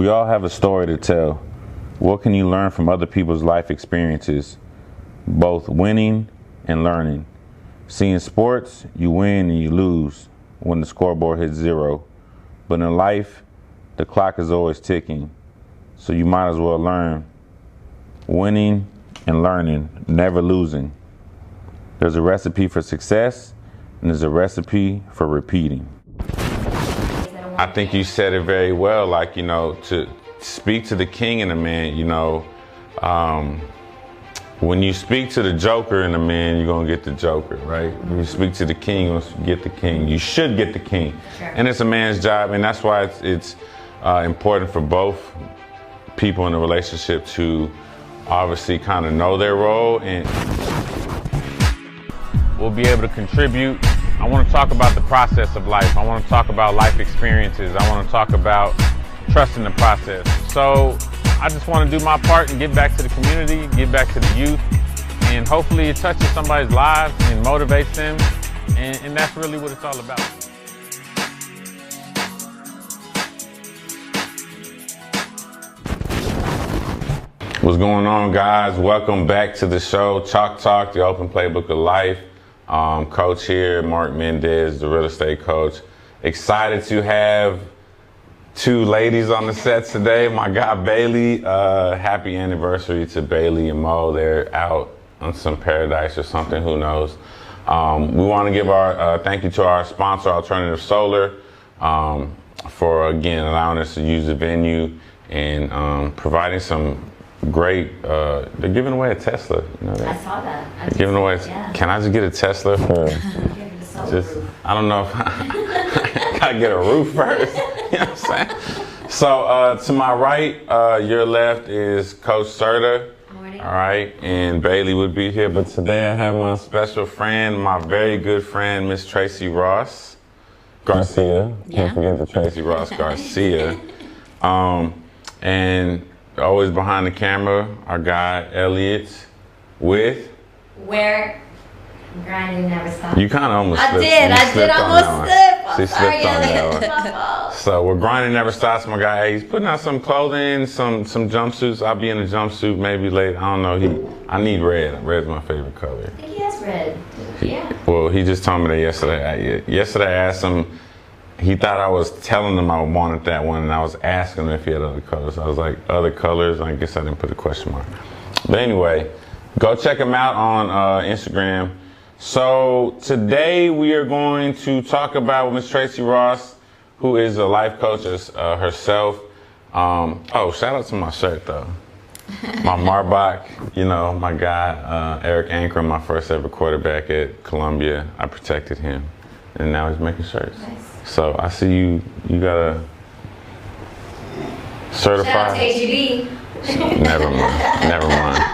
We all have a story to tell. What can you learn from other people's life experiences, both winning and learning? See, in sports, you win and you lose when the scoreboard hits 0. But in life, the clock is always ticking. So you might as well learn. Winning and learning, never losing. There's a recipe for success, and there's a recipe for repeating. I think you said it very well, like, to speak to the king in a man, when you speak to the joker in a man, you're going to get the joker, right? When you speak to the king, you're going to get the king. You should get the king. Sure. And it's a man's job, and that's why it's important for both people in a relationship to obviously kind of know their role, and we'll be able to contribute. I want to talk about the process of life. I want to talk about life experiences. I want to talk about trusting the process. So I just want to do my part and give back to the community, give back to the youth, and hopefully it touches somebody's lives and motivates them, and that's really what it's all about. What's going on, guys? Welcome back to the show, Chalk Talk, the open playbook of life. Coach here, Mark Mendez, the real estate coach. Excited to have 2 ladies on the set today. My guy Bailey, happy anniversary to Bailey and Mo. They're out on some paradise or something, who knows. We want to give our thank you to our sponsor, Alternative Solar, for again allowing us to use the venue and providing some great, they're giving away a Tesla. You know that? I saw that. They're giving away, yeah. Can I just get a Tesla for, I don't know if I gotta get a roof first, you know what I'm saying? So to my right, your left is Coach Serta. Morning. All right, and Bailey would be here, but today I have my special friend, my very good friend, Miss Tracy Ross Garcia. Can't forget the Tracy Ross Garcia. And always behind the camera, our guy Elliot with Where grinding never stops. You kind of almost slipped. I did almost slip. She slipped on that one. So we're grinding never stops. My guy, he's putting out some clothing, some jumpsuits. I'll be in a jumpsuit maybe later. I don't know. I need red. Red's my favorite color. I think he has red. Yeah. Well, he just told me that yesterday. Yesterday I asked him. He thought I was telling him I wanted that one, and I was asking him if he had other colors. I was like, other colors? I guess I didn't put a question mark. But anyway, go check him out on Instagram. So today we are going to talk about Miss Tracy Ross, who is a life coach herself. Oh, shout out to my shirt though. My Marbach, my guy, Eric Ankrum, my first ever quarterback at Columbia. I protected him, and now he's making shirts. Nice. So I see you got a certified. Shout out to AGB. Never mind.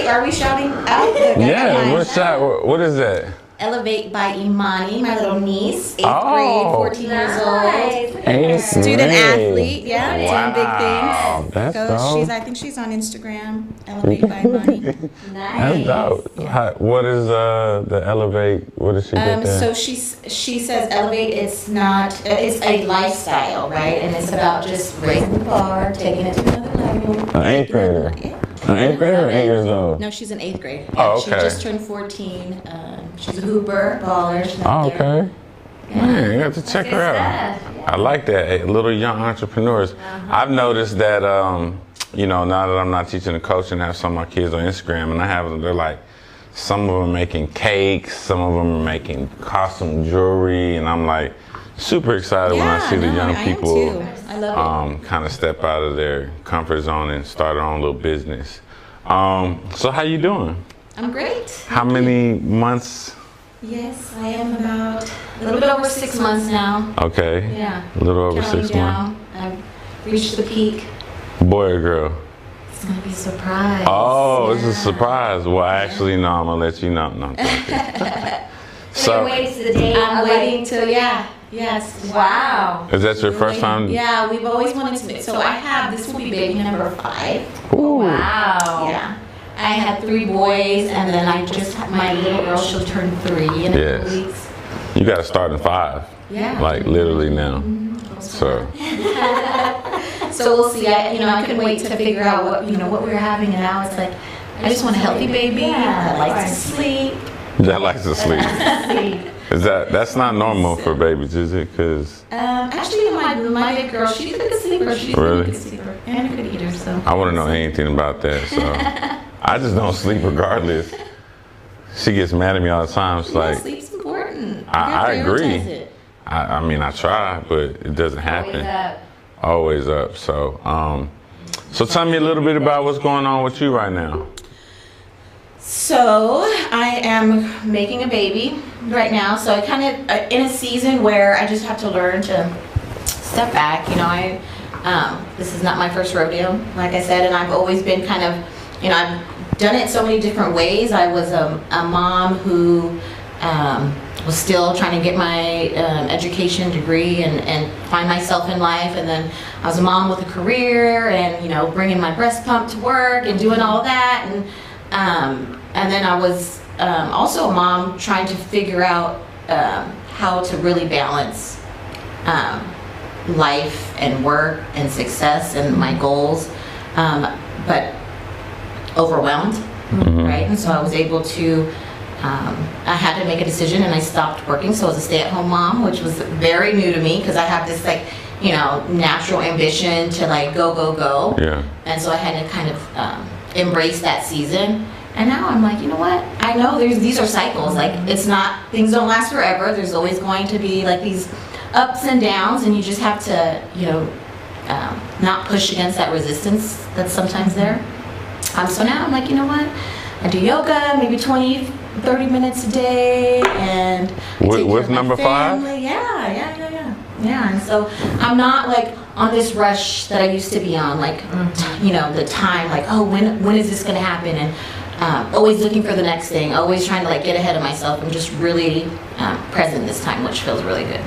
Are we shouting out? Yeah, what is that? Elevate by Imani, my little niece, 8th grade, 14 years old. Student athlete, yeah, doing big things. That's dope. I think she's on Instagram, Elevate by Imani. That's Nice. dope. What is the Elevate? What does she get there? So she says Elevate, it's a lifestyle, right? And it's about just raising the bar, taking it to another level. An 8th grader. Yeah. An 8th grader or 8 years old? No, she's in 8th grade. Yeah, Oh, okay. She just turned 14. She's a hooper, baller. Oh, okay. Yeah. Man, you have to check her out. Yeah. I like that. Little young entrepreneurs. I've noticed that, now that I'm not teaching the coaching, I have some of my kids on Instagram, and I have them, they're like, some of them making cakes, some of them are making costume jewelry, and I'm like, super excited when I see the young people kind of step out of their comfort zone and start their own little business. So how you doing? I'm great. How many months? Yes, I am about a little bit over 6 months now. Okay. Yeah. A little over Counting 6 down. months. I've reached the peak. Boy or girl? It's going to be a surprise. Oh, yeah. It's a surprise. Well, actually, no, I'm going to let you know. No, So you're waiting to the day. I'm waiting till, yes. Wow. Is that your first time? Yeah, we've always wanted to. So this will be baby number 5. Ooh. Wow. Yeah. I had 3 boys, and then my little girl, she'll turn 3 in a couple weeks. You got to start in 5. Yeah. Like literally now. Mm-hmm. So. So we'll see. I couldn't wait to figure out what we were having, and now it's like, I just want a healthy baby that likes to sleep. That likes to sleep. That's not normal for babies, is it? Because actually, my big girl, she's a good sleeper. She's Really? a good sleeper and a good eater. So I wouldn't know anything about that. So I just don't sleep regardless. She gets mad at me all the time. It's like, sleep's important. I You gotta agree. prioritize it. I mean, I try, but it doesn't happen. Always up. So, so tell me a little bit about what's going on with you right now. So I am making a baby right now. So I kind of in a season where I just have to learn to step back. This is not my first rodeo, like I said, and I've always been kind of, I've done it so many different ways. I was a mom who was still trying to get my education degree and find myself in life, and then I was a mom with a career and bringing my breast pump to work and doing all that, and then I was also a mom trying to figure out how to really balance life and work and success and my goals, but overwhelmed, right? And so I was able to, I had to make a decision, and I stopped working. So I was a stay-at-home mom, which was very new to me because I have this natural ambition to go. Yeah. And so I had to kind of embrace that season. And now I'm like, you know what? I know these are cycles. Things don't last forever. There's always going to be these ups and downs, and you just have to, not push against that resistance that's sometimes there. So now I'm like, you know what? I do yoga, maybe 20, 30 minutes a day, and I take care With of my number family. 5? Yeah. And so I'm not on this rush that I used to be on, the time, when is this going to happen? And always looking for the next thing, always trying to get ahead of myself. I'm just really present this time, which feels really good.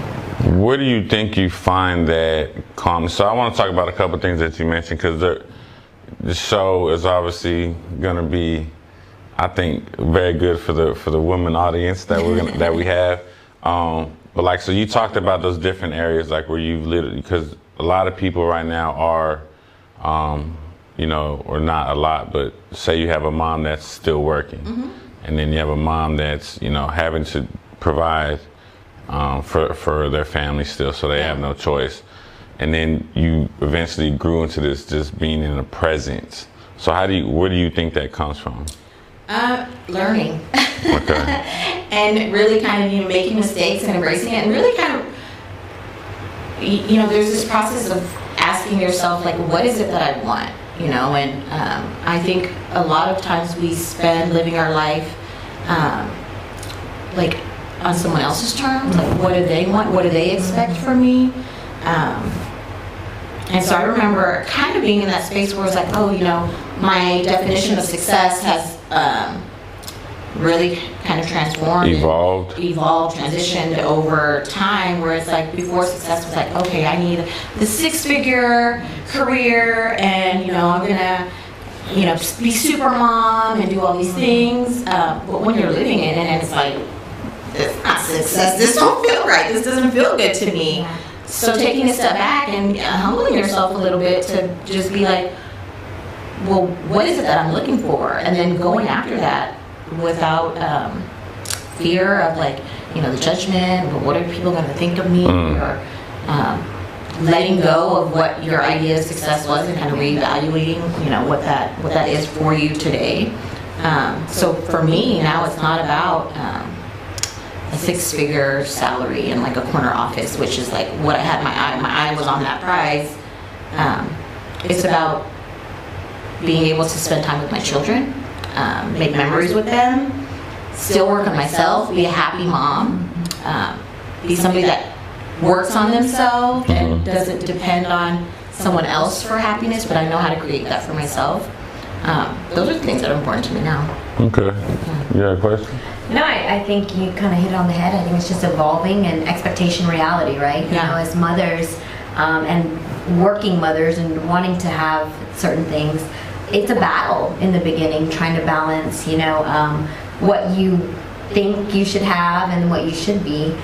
Where do you think you find that calm? So I want to talk about a couple of things that you mentioned, because the show is obviously going to be, I think, very good for the women audience that we have. But so you talked about those different areas, where you've literally, because a lot of people right now are, or not a lot, but say you have a mom that's still working, and then you have a mom that's, having to provide for their family still, so they have no choice. And then you eventually grew into this just being in the present. So where do you think that comes from? Learning. Okay. And really kind of making mistakes and embracing it, and really kind of there's this process of asking yourself what is it that I want, and I think a lot of times we spend living our life on someone else's terms, what do they want, what do they expect from me, and so I remember kind of being in that space where it's my definition of success has really kind of transformed, Evolved, transitioned over time, where it's before success was okay, I need the 6-figure career, and I'm gonna be super mom and do all these things, but when you're living in it, and it's it's not success, this don't feel right, this doesn't feel good to me. So taking a step back and humbling yourself a little bit to just be well, what is it that I'm looking for? And then going after that without fear of the judgment, or what are people going to think of me, or letting go of what your idea of success was, and kind of reevaluating, what that is for you today. So for me now, it's not about a 6-figure salary in a corner office, which is what I had my eye was on that prize. It's about being able to spend time with my children, make memories with them, still work on myself, be a happy mom, be somebody that works on themselves and doesn't depend on someone else for happiness, but I know how to create that for myself. Those are the things that are important to me now. Okay. You got a question? No, I think you kind of hit it on the head. I think it's just evolving and expectation reality, right? Yeah. As mothers and working mothers and wanting to have certain things, it's a battle in the beginning, trying to balance, what you think you should have and what you should be.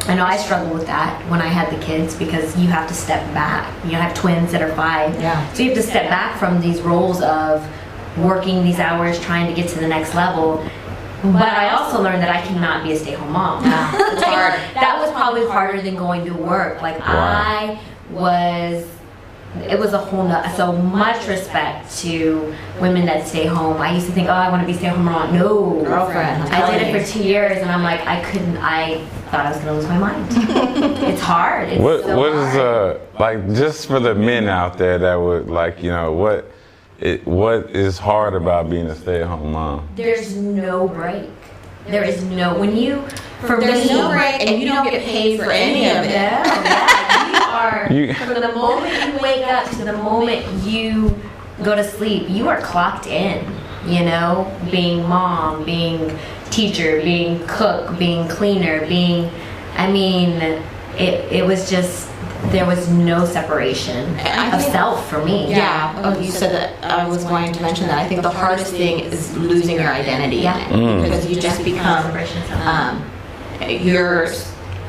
I know I struggled with that when I had the kids, because you have to step back. You have twins that are 5. Yeah. So you have to step back from these roles of working these hours, trying to get to the next level. But I also learned that I cannot be a stay-at-home mom. Yeah, it's hard. That was probably harder than going to work. Like, Wow. it was a whole nother, so much respect to women that stay home. I used to think, oh, I want to be stay-at-home mom. No. Girlfriend. I did it for 2 years, and I'm like, I thought I was going to lose my mind. It's hard. It's What so what hard. is like, just for the men out there that would, like, you know, what is hard about being a stay-at-home mom? There's no break. There is no, when you, for There's me, no break, and you don't get paid for any of it. You are, from the moment you wake up to the moment you go to sleep, you are clocked in, you know, being mom, being teacher, being cook, being cleaner, it was just, there was no separation of self for me. Yeah. Oh, you said that. I was going to mention that. I think the hardest thing is losing your identity. Yeah. Because you just become,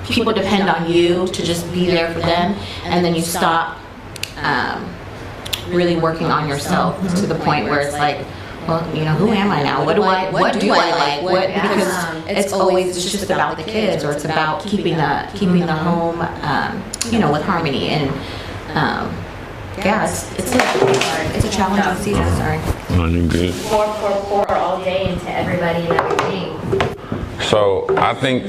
people depend on you to just be there for them, and then you stop really working on yourself to the point where it's like, well, you know, who am I now? What do I like? Because it's just about the kids, or it's about keeping the home, you know, with harmony. And yeah, it's a challenging season. Sorry. No, you good. Pour all day into everybody and everything. So I think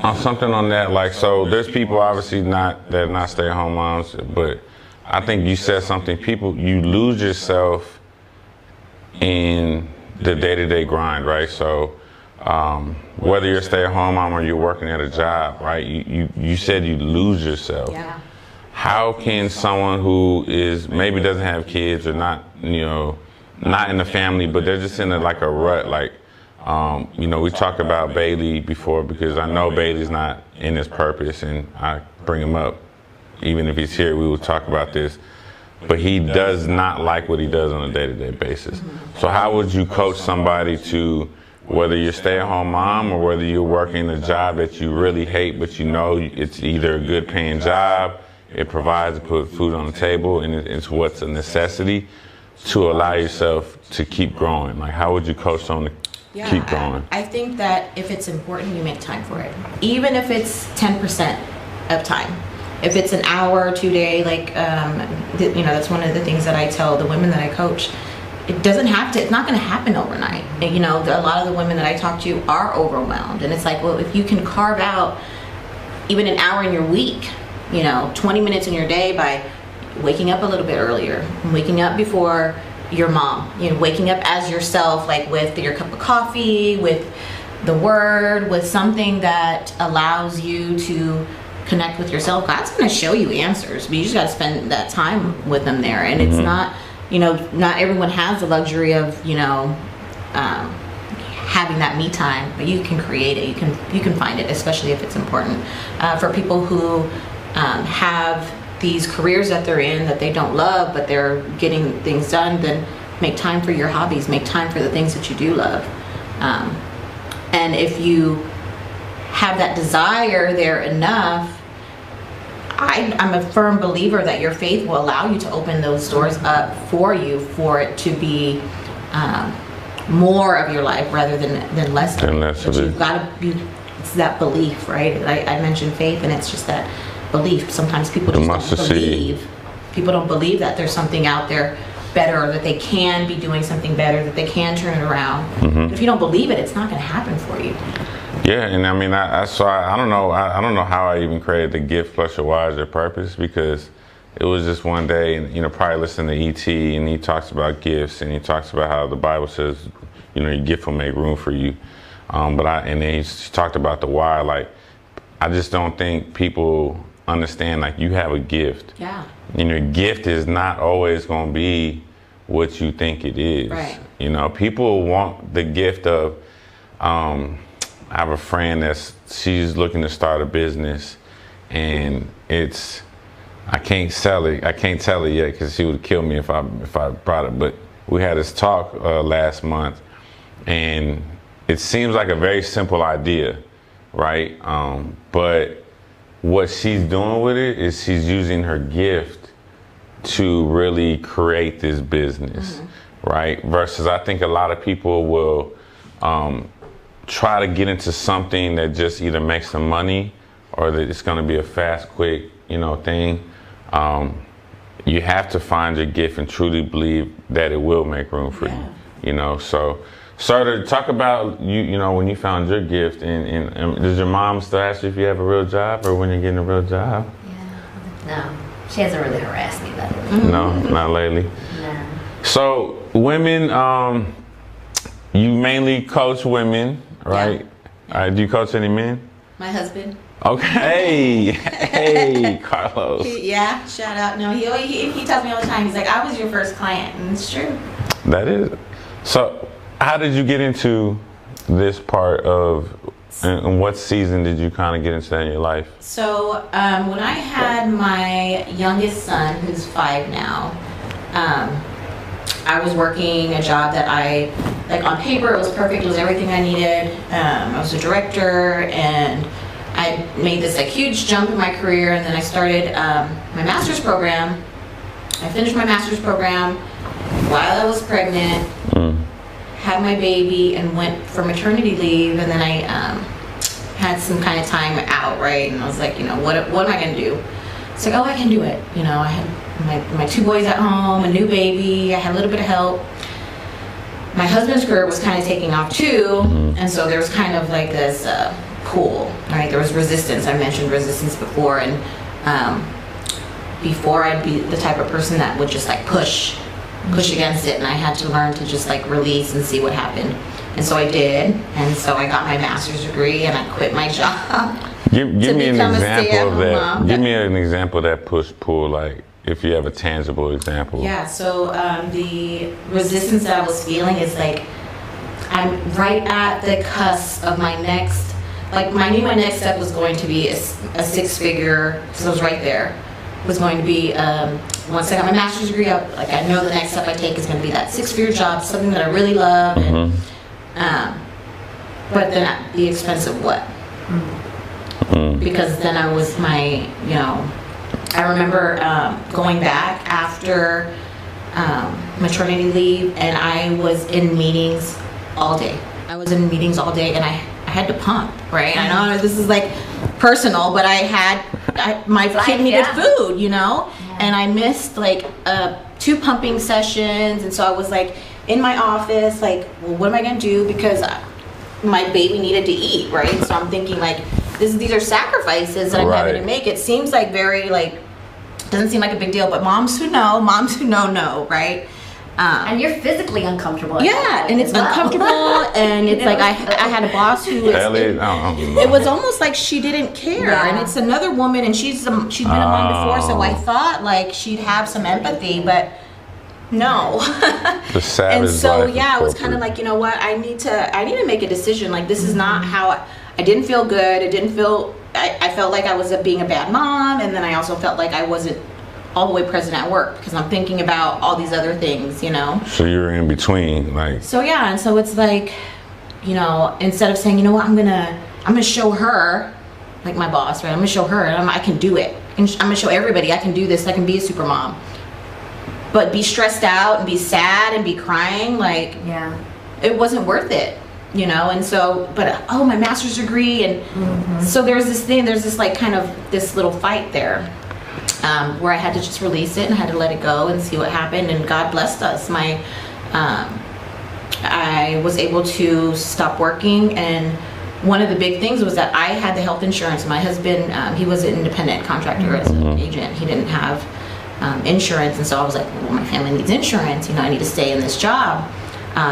on something on that, like, so there's people obviously that are not stay-at-home moms, but I think you said something. You lose yourself in the day-to-day grind, right? So whether you're a stay-at-home mom or you're working at a job, right? You said you lose yourself. Yeah. How can someone who maybe doesn't have kids, or not, you know, not in the family, but they're just in like a rut, like, you know, we talked about Bailey before, because I know Bailey's not in his purpose, and I bring him up. Even if he's here, we will talk about this. But he does not like what he does on a day-to-day basis. So how would you coach somebody to, whether you're a stay-at-home mom or whether you're working a job that you really hate, but you know it's either a good paying job, it provides to put food on the table, and it's what's a necessity, to allow yourself to keep growing? Like, how would you coach someone to keep growing? I think that if it's important, you make time for it. Even if it's 10% of time. If it's an hour or 2 day, like, you know, that's one of the things that I tell the women that I coach. It doesn't have to, it's not going to happen overnight. And, you know, a lot of the women that I talk to are overwhelmed. And it's like, well, if you can carve out even an hour in your week, you know, 20 minutes in your day by waking up a little bit earlier, waking up before your mom, you know, waking up as yourself, like with your cup of coffee, with the word, with something that allows you to connect with yourself. God's going to show you answers, but you just got to spend that time with him there. And it's not, you know, not everyone has the luxury of, you know, having that me time, but you can create it. You can find it, especially if it's important. For people who have these careers that they're in that they don't love, but they're getting things done, then make time for your hobbies, make time for the things that you do love. And if you have that desire there enough, I'm a firm believer that your faith will allow you to open those doors up for you, for it to be more of your life rather than less of it. But you've got to be, it's that belief, right? I mentioned faith, and it's just that belief. Sometimes people just don't believe. People don't believe that there's something out there better, or that they can be doing something better, that they can turn it around. If you don't believe it, it's not going to happen for you. Yeah, and I mean, I don't know how I even created the gift plus your why is your purpose, because it was just one day, and, you know, probably listening to E.T., and he talks about gifts, and he talks about how the Bible says, you know, your gift will make room for you. And then he talked about the why. Like, I just don't think people understand, like, you have a gift. Yeah. You know, your gift is not always going to be what you think it is. Right. You know, people want the gift of, I have a friend she's looking to start a business, and I can't tell her yet, because she would kill me if I brought it. But we had this talk last month, and it seems like a very simple idea, right? But what she's doing with it is she's using her gift to really create this business, right? Versus I think a lot of people will try to get into something that just either makes them money or that it's going to be a fast, quick, thing. You have to find your gift and truly believe that it will make room for you. So to talk about when you found your gift, and does your mom still ask you if you have a real job or when you're getting a real job? Yeah. No, she hasn't really harassed me about it. No, not lately. No. So women, you mainly coach women, right? Yeah. Do you coach any men? My husband. Okay. Hey, Carlos. Yeah, shout out. No, he tells me all the time. He's like, I was your first client, and it's true. That is. So, how did you get into this part of, and what season did you kind of get into that in your life? So, when I had my youngest son, who's 5 now, I was working a job that on paper, it was perfect. It was everything I needed. I was a director, and I made this huge jump in my career, and then I started my master's program. I finished my master's program while I was pregnant, had my baby, and went for maternity leave, and then I had some kind of time out, right? And I was like, what am I going to do? It's like, I can do it. I had my 2 boys at home, a new baby, I had a little bit of help. My husband's career was kind of taking off too, and so there was kind of this pull, right? There was resistance. I mentioned resistance before, and before I'd be the type of person that would just push against it, and I had to learn to just release and see what happened. And so I did, and so I got my master's degree, and I quit my job. Give me an example of that. Give me an example of that push-pull, if you have a tangible example. Yeah, so the resistance that I was feeling is I'm right at the cusp of my next, I knew my next step was going to be a 6-figure, so I was right there. Was going to be, once I got my master's degree up, I know the next step I take is going to be that 6-figure job, something that I really love, and, but then at the expense of what? Because then I was I remember going back after maternity leave, and I was in meetings all day. I was in meetings all day, and I had to pump, right? I know this is personal, but my kid needed food, and I missed 2 pumping sessions, and so I was in my office, well, what am I gonna do? Because my baby needed to eat, right? So I'm thinking these are sacrifices that I'm having to make. It seems very doesn't seem like a big deal, but moms who know, right? And you're physically uncomfortable. Yeah, and it's uncomfortable, and it's I had a boss who it was almost like she didn't care, and it's another woman, and she's been a mom before, so I thought she'd have some empathy, but no. The savage. And so it was kind of what, I need to make a decision. This is not how I didn't feel good. It didn't feel. I felt like I was being a bad mom, and then I also felt like I wasn't all the way present at work because I'm thinking about all these other things, So you're in between, So and so it's instead of saying, what, I'm gonna show her, my boss, right? I'm gonna show her, and I can do it. And I'm gonna show everybody I can do this. I can be a super mom. But be stressed out and be sad and be crying, it wasn't worth it. And so, but my master's degree, and so there's this kind of this little fight there, where I had to just release it and I had to let it go and see what happened, and God blessed us. I was able to stop working, and one of the big things was that I had the health insurance. My husband, he was an independent contractor as an agent. He didn't have insurance, and so I was like, well, my family needs insurance. I need to stay in this job.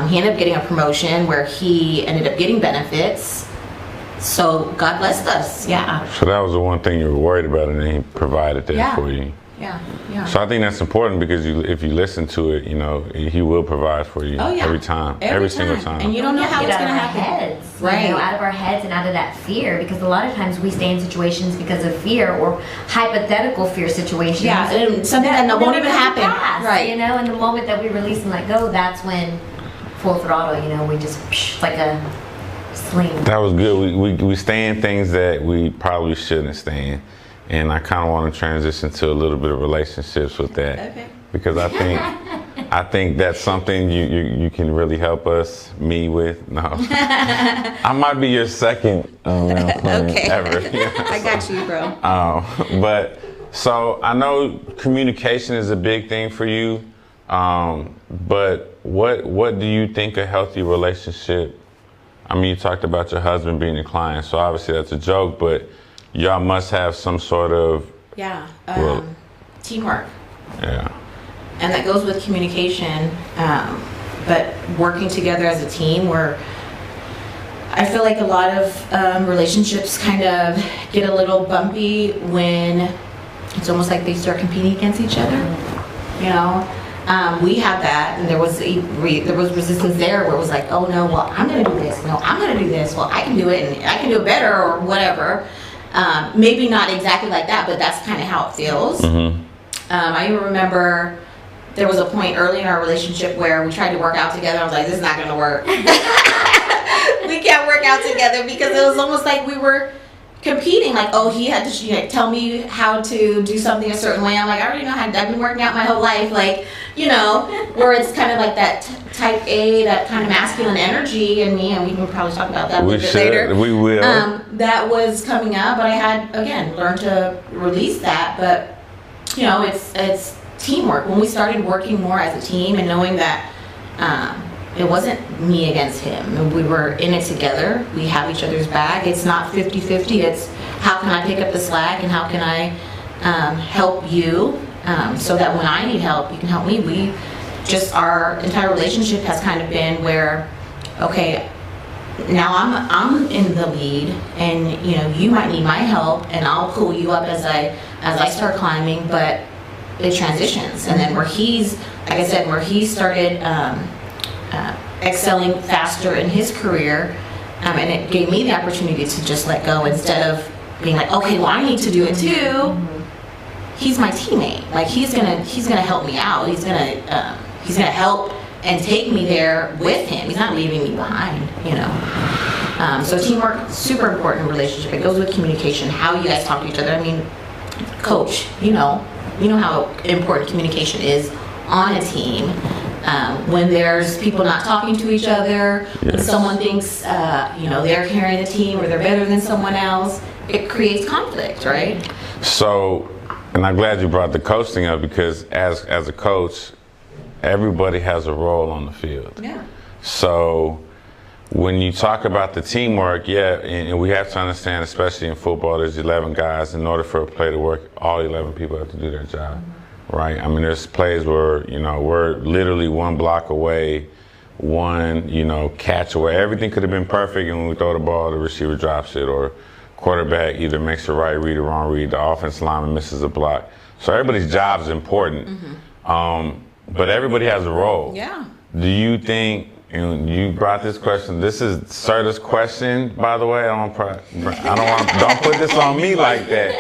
He ended up getting a promotion where he ended up getting benefits. So God blessed us, yeah. So that was the one thing you were worried about, and then he provided that for you. Yeah. So I think that's important because if you listen to it, he will provide for you every time, every single time. And you don't know how it's going to happen. Heads, right? Out of our heads and out of that fear, because a lot of times we stay in situations because of fear or hypothetical fear situations. Yeah, and something that won't even happen. Right. And the moment that we release and let go, that's when full throttle. We just like a sling. That was good. We stay in things that we probably shouldn't stay in. and I kind of want to transition to a little bit of relationships with that. Okay. Because I think that's something you can really help me with. No, I might be your second male client Okay. ever. I got you, bro. But so I know communication is a big thing for you. But what do you think a healthy relationship? I mean, you talked about your husband being a client, so obviously that's a joke. But y'all must have some sort of teamwork. Yeah. And that goes with communication, but working together as a team, where I feel like a lot of relationships kind of get a little bumpy when it's almost like they start competing against each other. You know, we had that, and there was resistance there, where it was like, oh no, well I'm gonna do this, no I'm gonna do this, well I can do it, and I can do it better, or whatever. Maybe not exactly like that, but that's kind of how it feels. Mm-hmm. I even remember there was a point early in our relationship where we tried to work out together. I was like, this is not going to work. We can't work out together, because it was almost like we were competing. Like, oh, he had to tell me how to do something a certain way. I'm like, I already know how. I've been working out my whole life. Like, you know, where it's kind of like that type A, that kind of masculine energy in me, and we can probably talk about that a little bit later. We will. That was coming up, but I had, again, learned to release that. But, you know, it's teamwork. When we started working more as a team and knowing that it wasn't me against him, we were in it together, we have each other's back. It's not 50-50, it's how can I pick up the slack, and how can I help you, so that when I need help, you can help me. Our entire relationship has kind of been where, okay, now I'm in the lead, and you know, you might need my help, and I'll pull you up as I start climbing, but it transitions. And then where he's, like I said, where he started excelling faster in his career, and it gave me the opportunity to just let go, instead of being like, okay, well I need to do it too. He's my teammate. Like, he's gonna help me out. He's gonna help and take me there with him. He's not leaving me behind, you know. So teamwork, super important in a relationship. It goes with communication, how you guys talk to each other. I mean, coach, you know how important communication is on a team. When there's people not talking to each other, yes. When someone thinks, they're carrying the team, or they're better than someone else, it creates conflict, right? So, and I'm glad you brought the coach thing up, because as a coach, everybody has a role on the field. Yeah. So when you talk about the teamwork, and we have to understand, especially in football, there's 11 guys. In order for a play to work, all 11 people have to do their job, right? I mean, there's plays where, we're literally one block away, one, catch away. Everything could have been perfect, and when we throw the ball, the receiver drops it, or quarterback either makes the right read or wrong read, the offensive lineman misses a block. So everybody's job is important, but everybody has a role. Yeah. Do you think, and you brought this question, this is Serta's question, by the way, don't put this on me like that.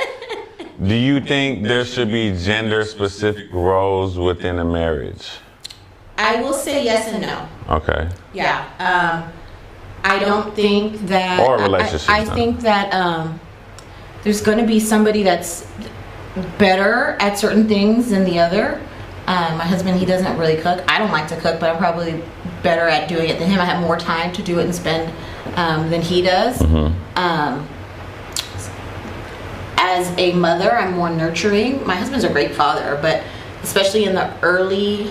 Do you think there should be gender-specific roles within a marriage? I will say yes and no. Okay. Yeah. I don't think that... Or relationships. I think that there's going to be somebody that's better at certain things than the other. My husband, he doesn't really cook. I don't like to cook, but I'm probably better at doing it than him. I have more time to do it and spend than he does. As a mother, I'm more nurturing. My husband's a great father, but especially in the early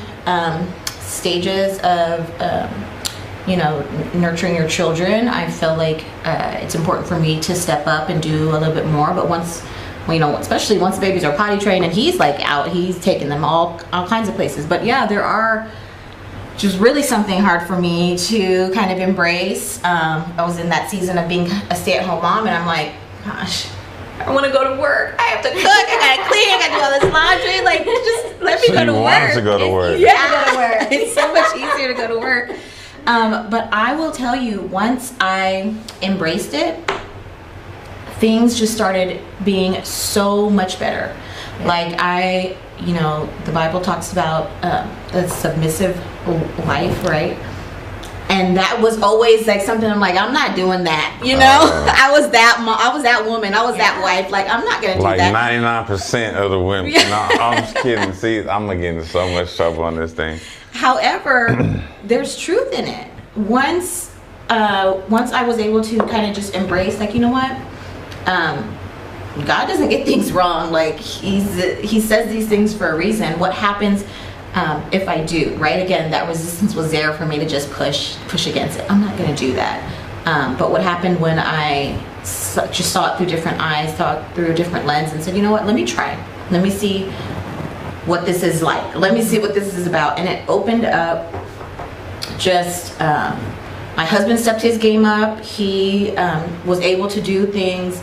stages of nurturing your children, I feel like it's important for me to step up and do a little bit more. But once, especially once babies are potty trained and he's like out, he's taking them all kinds of places. But yeah, there are just really something hard for me to kind of embrace. I was in that season of being a stay-at-home mom, and I'm like, gosh, I want to go to work. I have to cook. I gotta clean. I gotta do all this laundry. Like, just let me go to work. To go to work. Yeah, go to work. It's so much easier to go to work. But I will tell you, once I embraced it, things just started being so much better. Like the Bible talks about a submissive wife, right? And that was always like something I'm like, I'm not doing that, you know. I was that woman, I was that wife. Like, I'm not gonna do like that. 99% of the women. No, I'm just kidding. See, I'm gonna get in so much trouble on this thing. However, there's truth in it. Once I was able to kind of just embrace, like, you know what, God doesn't get things wrong. Like, he says these things for a reason. What happens if I do, right? Again, that resistance was there for me to just push against it. I'm not going to do that. But what happened when I just saw it through different eyes, saw it through a different lens, and said, you know what, let me try. Let me see what this is like. Let me see what this is about. And it opened up just, my husband stepped his game up. He was able to do things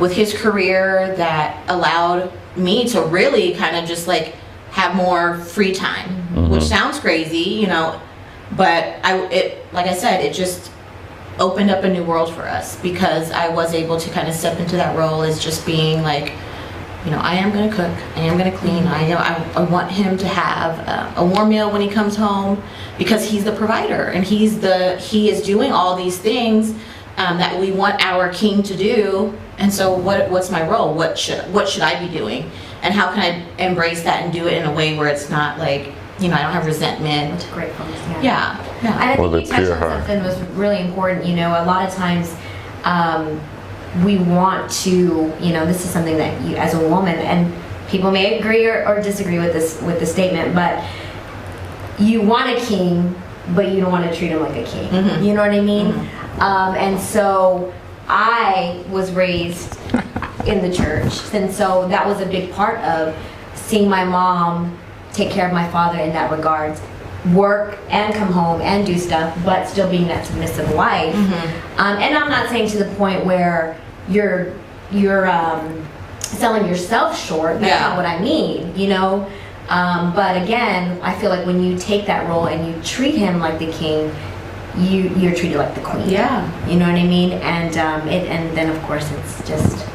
with his career that allowed me to really kind of just like have more free time, which sounds crazy, you know, but like I said, it just opened up a new world for us, because I was able to kind of step into that role as just being like, you know, I am going to cook, I am going to clean, I want him to have a warm meal when he comes home, because he's the provider, and he is doing all these things that we want our king to do. And so what's my role? What should I be doing? And how can I embrace that and do it in a way where it's not like, you know, I don't have resentment. That's great focus. Yeah. And I think you touched on something was really important. You know, a lot of times we want to, you know, this is something that you, as a woman, and people may agree or disagree with this statement, but you want a king, but you don't want to treat him like a king. You know what I mean? And so I was raised in the church, and so that was a big part of seeing my mom take care of my father in that regard, work and come home and do stuff, but still being that submissive wife. And I'm not saying to the point where you're selling yourself short. That's not what I mean, you know. But again, I feel like when you take that role and you treat him like the king, you're treated like the queen. You know what I mean? And and then of course it's just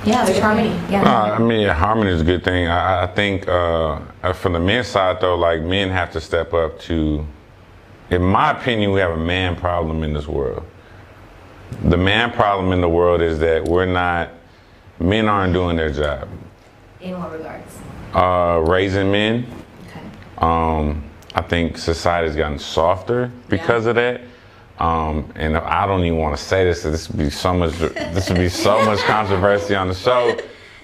there's harmony. I mean, harmony is a good thing. I think from the men's side though, like, men have to step up to, in my opinion, we have a man problem in this world. The man problem in the world is that men aren't doing their job. In what regards? Raising men. Okay. I think society's gotten softer because of that. And I don't even want to say this. This would be so much controversy on the show.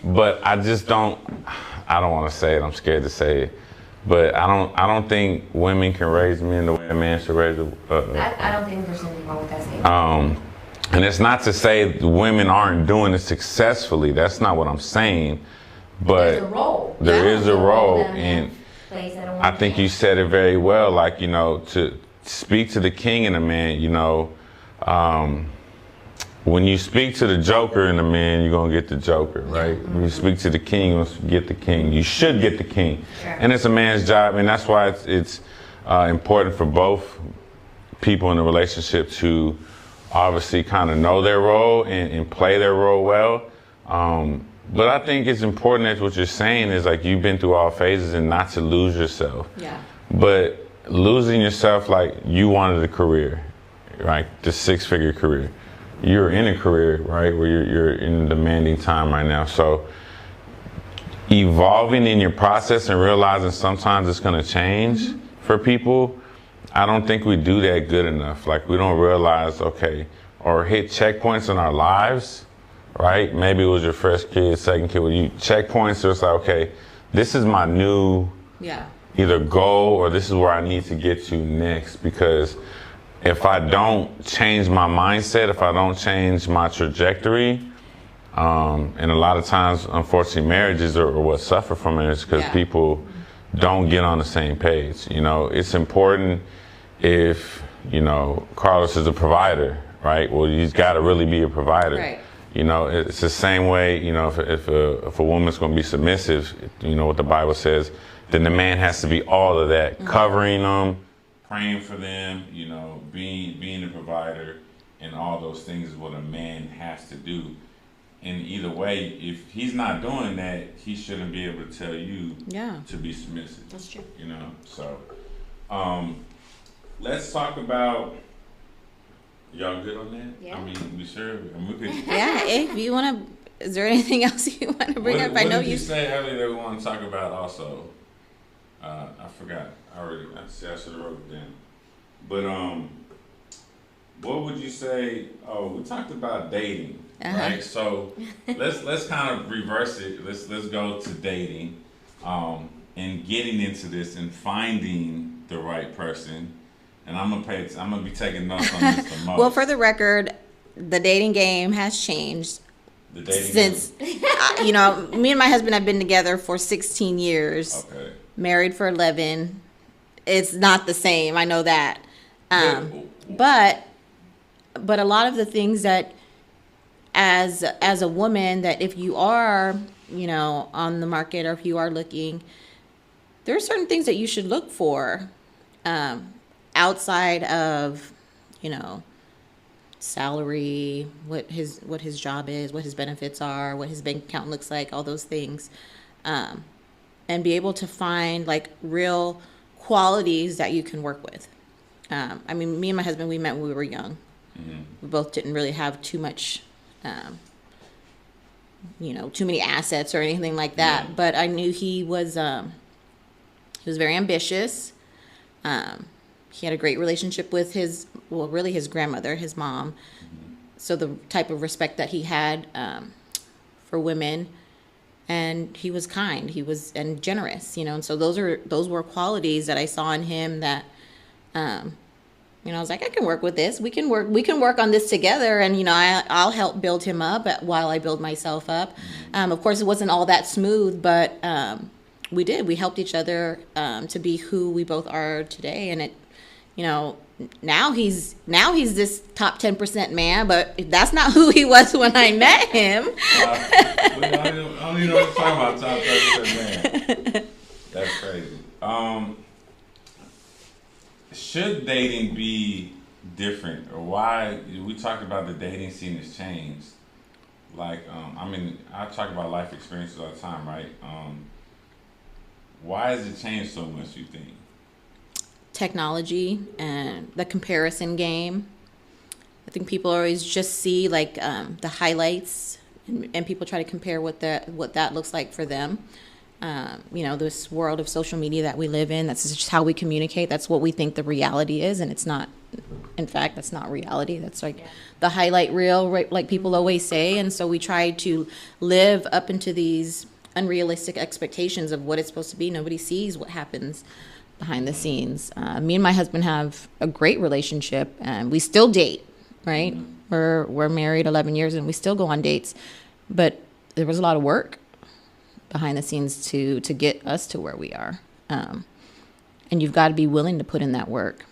But I don't want to say it. I'm scared to say it. But I don't think women can raise men the way a man should raise I don't think there's anything wrong with that statement. And it's not to say women aren't doing it successfully. That's not what I'm saying. But there's a role. There is a role, and I think you said it very well. Like, you know, to speak to the king in a man, you know, when you speak to the joker in a man, you're going to get the joker, right? When you speak to the king, you're going to get the king. You should get the king. And it's a man's job, and that's why it's important for both people in a relationship to obviously kind of know their role and play their role well. But I think it's important that what you're saying is, like, you've been through all phases, and not to lose yourself. But losing yourself, like, you wanted a career, right? The 6-figure career. You're in a career, right, where you're in a demanding time right now. So evolving in your process and realizing sometimes it's going to change for people, I don't think we do that good enough. Like, we don't realize, okay, or hit checkpoints in our lives, right? Maybe it was your first kid, second kid, where you checkpoints, so it's like, okay, this is my new either goal, or this is where I need to get to next. Because if I don't change my mindset, if I don't change my trajectory, and a lot of times, unfortunately, marriages are what suffer from it, is because people don't get on the same page. You know, it's important if, you know, Carlos is a provider, right? Well, he's got to really be a provider. You know, it's the same way, you know, if a woman's going to be submissive, you know what the Bible says, then the man has to be all of that, covering them, praying for them, you know, being a provider, and all those things is what a man has to do. And either way, if he's not doing that, he shouldn't be able to tell you to be submissive. That's true. You know, so let's talk about. Y'all good on that? Yeah. I mean, we sure. And we could. Yeah, if you want to, is there anything else you want to bring up? I know What did you say earlier that we want to talk about also? I forgot. I should have wrote it down. But what would you say? Oh, we talked about dating, right? So let's kind of reverse it. Let's go to dating, and getting into this and finding the right person. And I'm gonna be taking notes on this the most. Well, for the record, the dating game has changed since you know, me and my husband have been together for 16 years. Okay. Married for 11. It's not the same. I know that. But a lot of the things that as a woman, that if you are, you know, on the market, or if you are looking, there are certain things that you should look for, outside of, you know, salary, what his job is, what his benefits are, what his bank account looks like, all those things, and be able to find like real qualities that you can work with. I mean, me and my husband, we met when we were young. Mm-hmm. We both didn't really have too much, you know, too many assets or anything like that. Yeah. But I knew he was very ambitious. He had a great relationship with his grandmother, his mom. Mm-hmm. So the type of respect that he had for women, and he was kind, and generous, you know. And so those were qualities that I saw in him that, you know, I was like, I can work with this. We can work on this together, and you know, I'll help build him up while I build myself up. Of course, it wasn't all that smooth, but we helped each other to be who we both are today, and it. You know, now he's this top 10% man, but that's not who he was when I met him. I don't even know what to talk about, top 10% man. That's crazy. Should dating be different, or why? We talked about the dating scene has changed. Like, I mean, I talk about life experiences all the time, right? Why has it changed so much, you think? Technology and the comparison game. I think people always just see like the highlights, and people try to compare what that looks like for them. You know, this world of social media that we live in, that's just how we communicate. That's what we think the reality is, and it's not. In fact, that's not reality. That's like the highlight reel, right, like people always say. And so we try to live up into these unrealistic expectations of what it's supposed to be. Nobody sees what happens behind the scenes. Me and my husband have a great relationship, and we still date, right? Mm-hmm. We're married 11 years, and we still go on dates, but there was a lot of work behind the scenes to get us to where we are, and you've got to be willing to put in that work.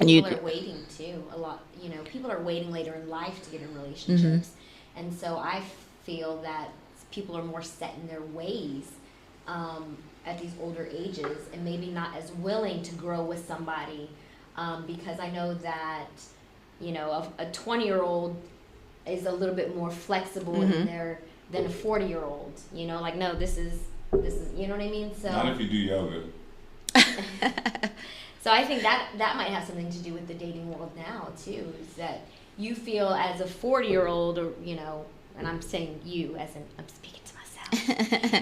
I think people are waiting too a lot. You know, people are waiting later in life to get in relationships, mm-hmm. and so I feel that people are more set in their ways at these older ages, and maybe not as willing to grow with somebody, because I know that, you know, a 20-year-old is a little bit more flexible mm-hmm. than a 40-year-old. You know, like, no, this is, you know what I mean? So not if you do yoga. So I think that might have something to do with the dating world now too, is that you feel as a 40-year-old, or, you know, and I'm saying you as in, I'm speaking to myself.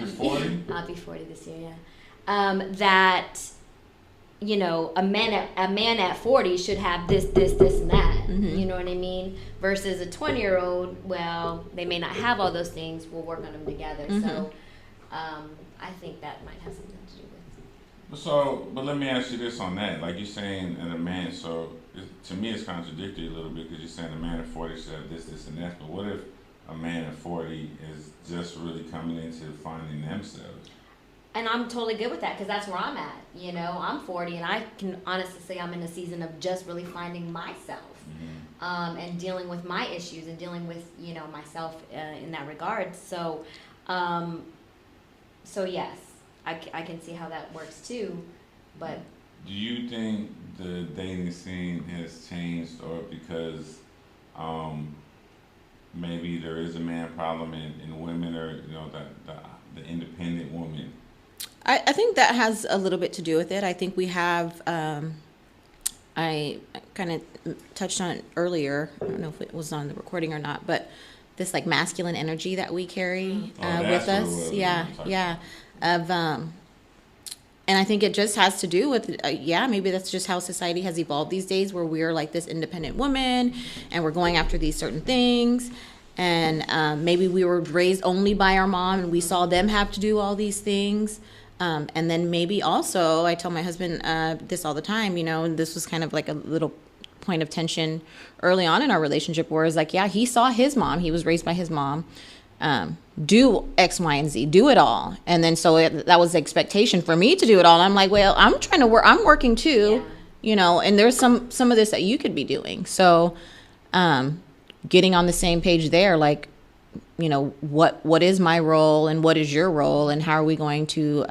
You're 40? I'll be 40 this year, yeah. That, you know, a man at 40 should have this, and that. Mm-hmm. You know what I mean? Versus a 20-year-old, well, they may not have all those things. We'll work on them together. Mm-hmm. So, I think that might have something to do with. So, but let me ask you this on that. Like you're saying, and a man. So, to me, it's contradictory a little bit, because you're saying a man at 40 should have this, and that. But what if a man at 40 is just really coming into finding themselves? And I'm totally good with that, because that's where I'm at. You know, I'm 40, and I can honestly say I'm in a season of just really finding myself, mm-hmm. And dealing with my issues, and dealing with, you know, myself in that regard. So, yes, I can see how that works too. But do you think the dating scene has changed, or because maybe there is a man problem in women, or, you know, the independent woman? I think that has a little bit to do with it. I think we have I kind of touched on it earlier. I don't know if it was on the recording or not, but this like masculine energy that we carry with us. Yeah. And I think it just has to do with, maybe that's just how society has evolved these days, where we're like this independent woman and we're going after these certain things. And maybe we were raised only by our mom and we saw them have to do all these things. And then maybe also, I tell my husband this all the time, and this was kind of like a little point of tension early on in our relationship, where it's like, he saw his mom, he was raised by his mom, do X, Y, and Z, do it all. And then so that was the expectation for me to do it all. And I'm like, well, I'm trying to work, I'm working too, and there's some of this that you could be doing. So getting on the same page there, like, what is my role and what is your role, and how are we going to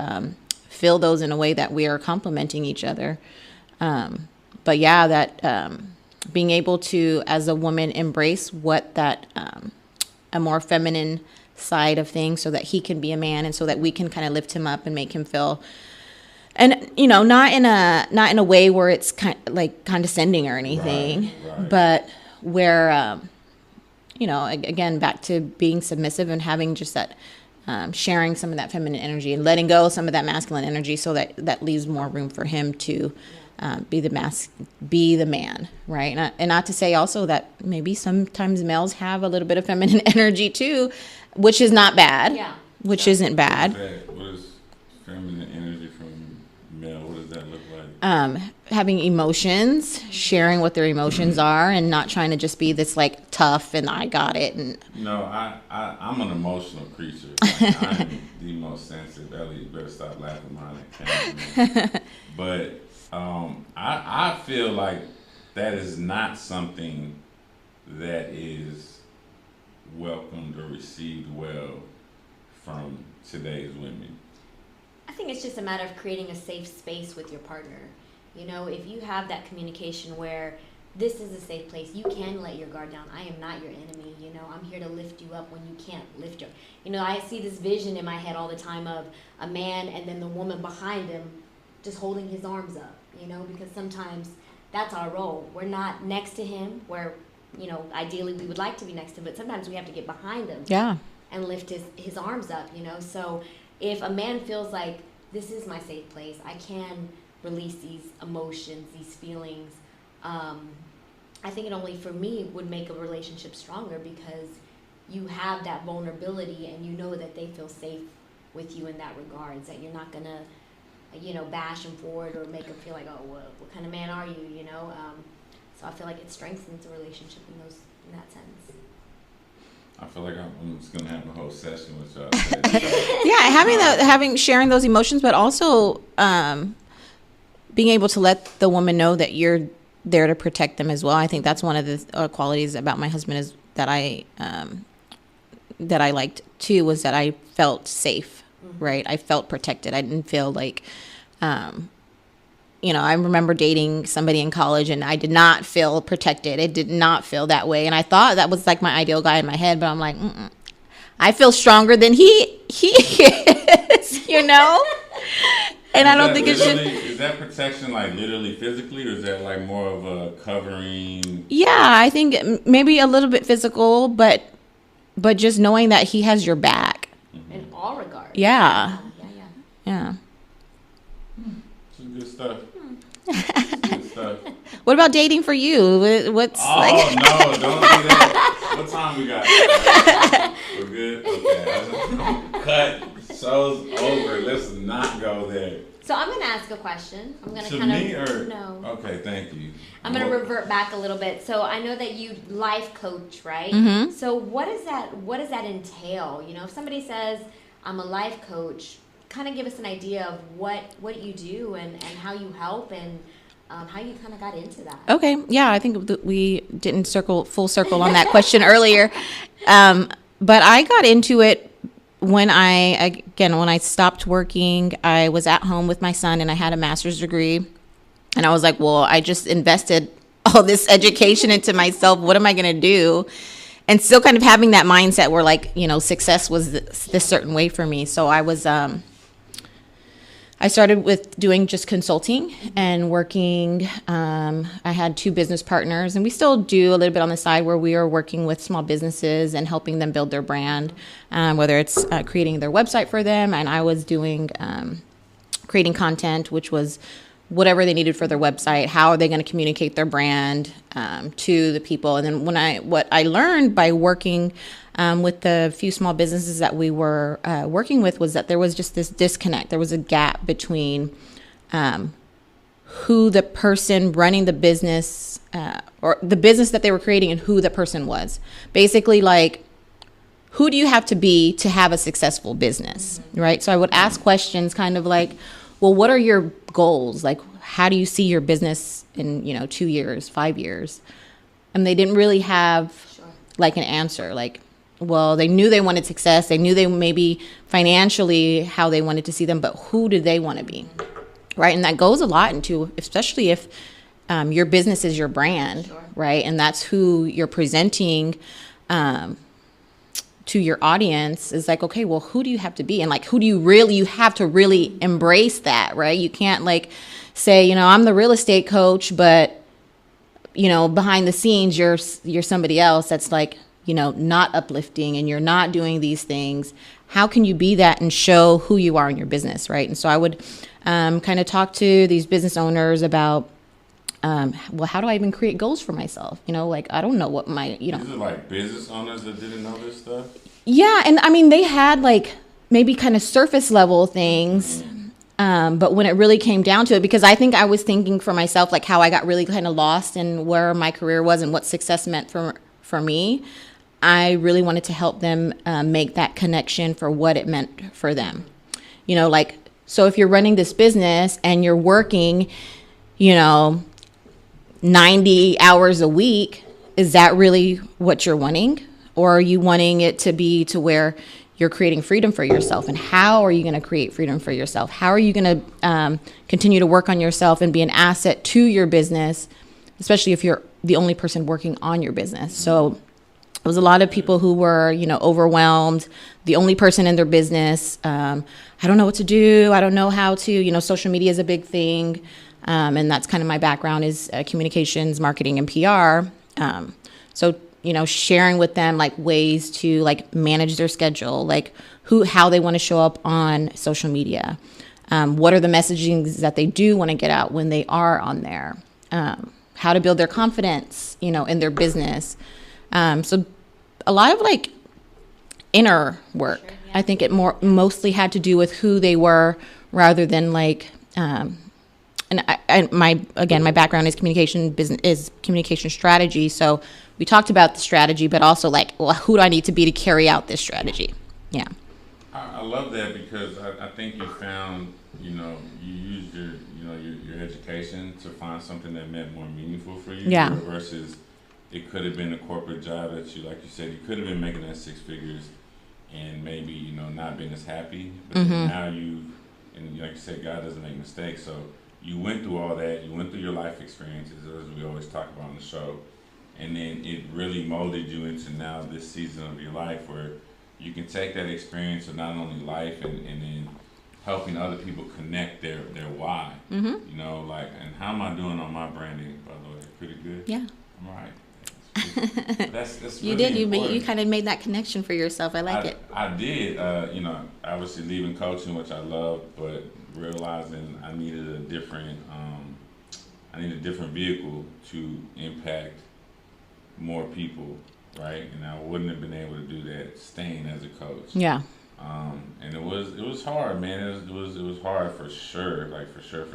fill those in a way that we are complementing each other. But that being able to, as a woman, embrace what that a more feminine side of things, so that he can be a man, and so that we can kind of lift him up and make him feel, and not in a way where it's kind of like condescending or anything, right. But where again, back to being submissive and having just that sharing some of that feminine energy and letting go some of that masculine energy, so that leaves more room for him to be the man, right? And not to say also that maybe sometimes males have a little bit of feminine energy too, which is not bad. Yeah. Which isn't bad. What is feminine energy from male? What does that look like? Having emotions, sharing what their emotions are, and not trying to just be this like tough and I got it. And no, I'm an emotional creature. Like, I'm the most sensitive. Ellie, you better stop laughing behind that camera. But I feel like that is not something that is welcomed or received well from today's women. I think it's just a matter of creating a safe space with your partner. If you have that communication where this is a safe place, you can let your guard down. I am not your enemy. I'm here to lift you up when you can't lift your. I see this vision in my head all the time of a man and then the woman behind him just holding his arms up, because sometimes that's our role. We're not next to him where, ideally we would like to be next to him, but sometimes we have to get behind him. Yeah. And lift his arms up, So if a man feels like this is my safe place, I can release these emotions, these feelings, I think it only for me would make a relationship stronger, because you have that vulnerability and that they feel safe with you in that regards, that you're not gonna bash them forward or make them feel like, oh, what kind of man are you, so I feel like it strengthens the relationship in that sense. I feel like I'm just gonna have a whole session with y'all. Sharing those emotions, but also being able to let the woman know that you're there to protect them as well. I think that's one of the qualities about my husband is that I liked too, was that I felt safe, right? I felt protected. I didn't feel like, I remember dating somebody in college and I did not feel protected. It did not feel that way. And I thought that was like my ideal guy in my head, but I'm like, I feel stronger than he is, And I don't think it should. Is that protection like literally physically, or is that like more of a covering? Yeah, I think maybe a little bit physical, but just knowing that he has your back. In all regards. Yeah. Yeah. Some good stuff. Good stuff. What about dating for you? What's no, don't do that. What time we got? We're good? Okay. Cut. Show's over. Let's not go there. So I'm going to ask a question. I'm going to me or? No. Okay, thank you. I'm going to revert back a little bit. So I know that you life coach, right? Mm-hmm. So what does that entail? If somebody says, I'm a life coach, kind of give us an idea of what you do and how you help and how you kind of got into that. Okay. Yeah, I think we didn't full circle on that question earlier. But I got into it when I stopped working. I was at home with my son and I had a master's degree. And I was like, well, I just invested all this education into myself. What am I going to do? And still kind of having that mindset where success was this certain way for me. So I I started with doing just consulting and working. I had 2 business partners, and we still do a little bit on the side where we are working with small businesses and helping them build their brand, whether it's creating their website for them. And I was doing creating content, which was whatever they needed for their website. How are they going to communicate their brand to the people? And then what I learned by working with the few small businesses that we were working with was that there was just this disconnect. There was a gap between who the person running the business or the business that they were creating and who the person was. Basically, like, who do you have to be to have a successful business, right? So I would ask questions kind of like, well, what are your goals? Like, how do you see your business in, 2 years, 5 years? And they didn't really have like an answer. Like, well, they knew they wanted success. They knew they maybe financially how they wanted to see them, but who do they want to be, right? And that goes a lot into, especially if your business is your brand, right? And that's who you're presenting to your audience. Is like, okay, well, who do you have to be? And like, you have to really embrace that, right? You can't like say, I'm the real estate coach, but, behind the scenes, you're somebody else that's like, not uplifting, and you're not doing these things. How can you be that and show who you are in your business, right? And so I would kind of talk to these business owners about, well, how do I even create goals for myself? Like, I don't know what my, Is it like business owners that didn't know this stuff? Yeah, and I mean, they had like maybe kind of surface level things, but when it really came down to it, because I think I was thinking for myself, like how I got really kind of lost in where my career was and what success meant for me. I really wanted to help them make that connection for what it meant for them. Like, so if you're running this business and you're working, 90 hours a week, is that really what you're wanting? Or are you wanting it to be to where you're creating freedom for yourself? And how are you going to create freedom for yourself? How are you going to continue to work on yourself and be an asset to your business, especially if you're the only person working on your business? So it was a lot of people who were, overwhelmed, the only person in their business. I don't know what to do. I don't know how to, social media is a big thing. And that's kind of my background is communications, marketing, and PR. So, sharing with them like ways to like manage their schedule, like how they want to show up on social media. What are the messagings that they do want to get out when they are on there? How to build their confidence, in their business. So a lot of like inner work. Sure, yeah. I think it mostly had to do with who they were rather than like, my background is communication strategy. So we talked about the strategy, but also like, well, who do I need to be to carry out this strategy? Yeah. I love that because I think you found, you used your education to find something that meant more meaningful for you. Yeah. Versus it could have been a corporate job that you, like you said, you could have been making that 6 figures and maybe, not being as happy. But then now and like you said, God doesn't make mistakes. So you went through all that. You went through your life experiences, as we always talk about on the show. And then it really molded you into now this season of your life where you can take that experience of not only life and then helping other people connect their why. Mm-hmm. And how am I doing on my branding, by the way? Pretty good? Yeah. I'm all right. That's you really did. important. You kind of made that connection for yourself. I like it. I did. Obviously leaving coaching, which I love, but realizing I needed a different vehicle to impact more people, right? And I wouldn't have been able to do that staying as a coach. Yeah. And it was hard, man. It was hard for sure. Like for sure.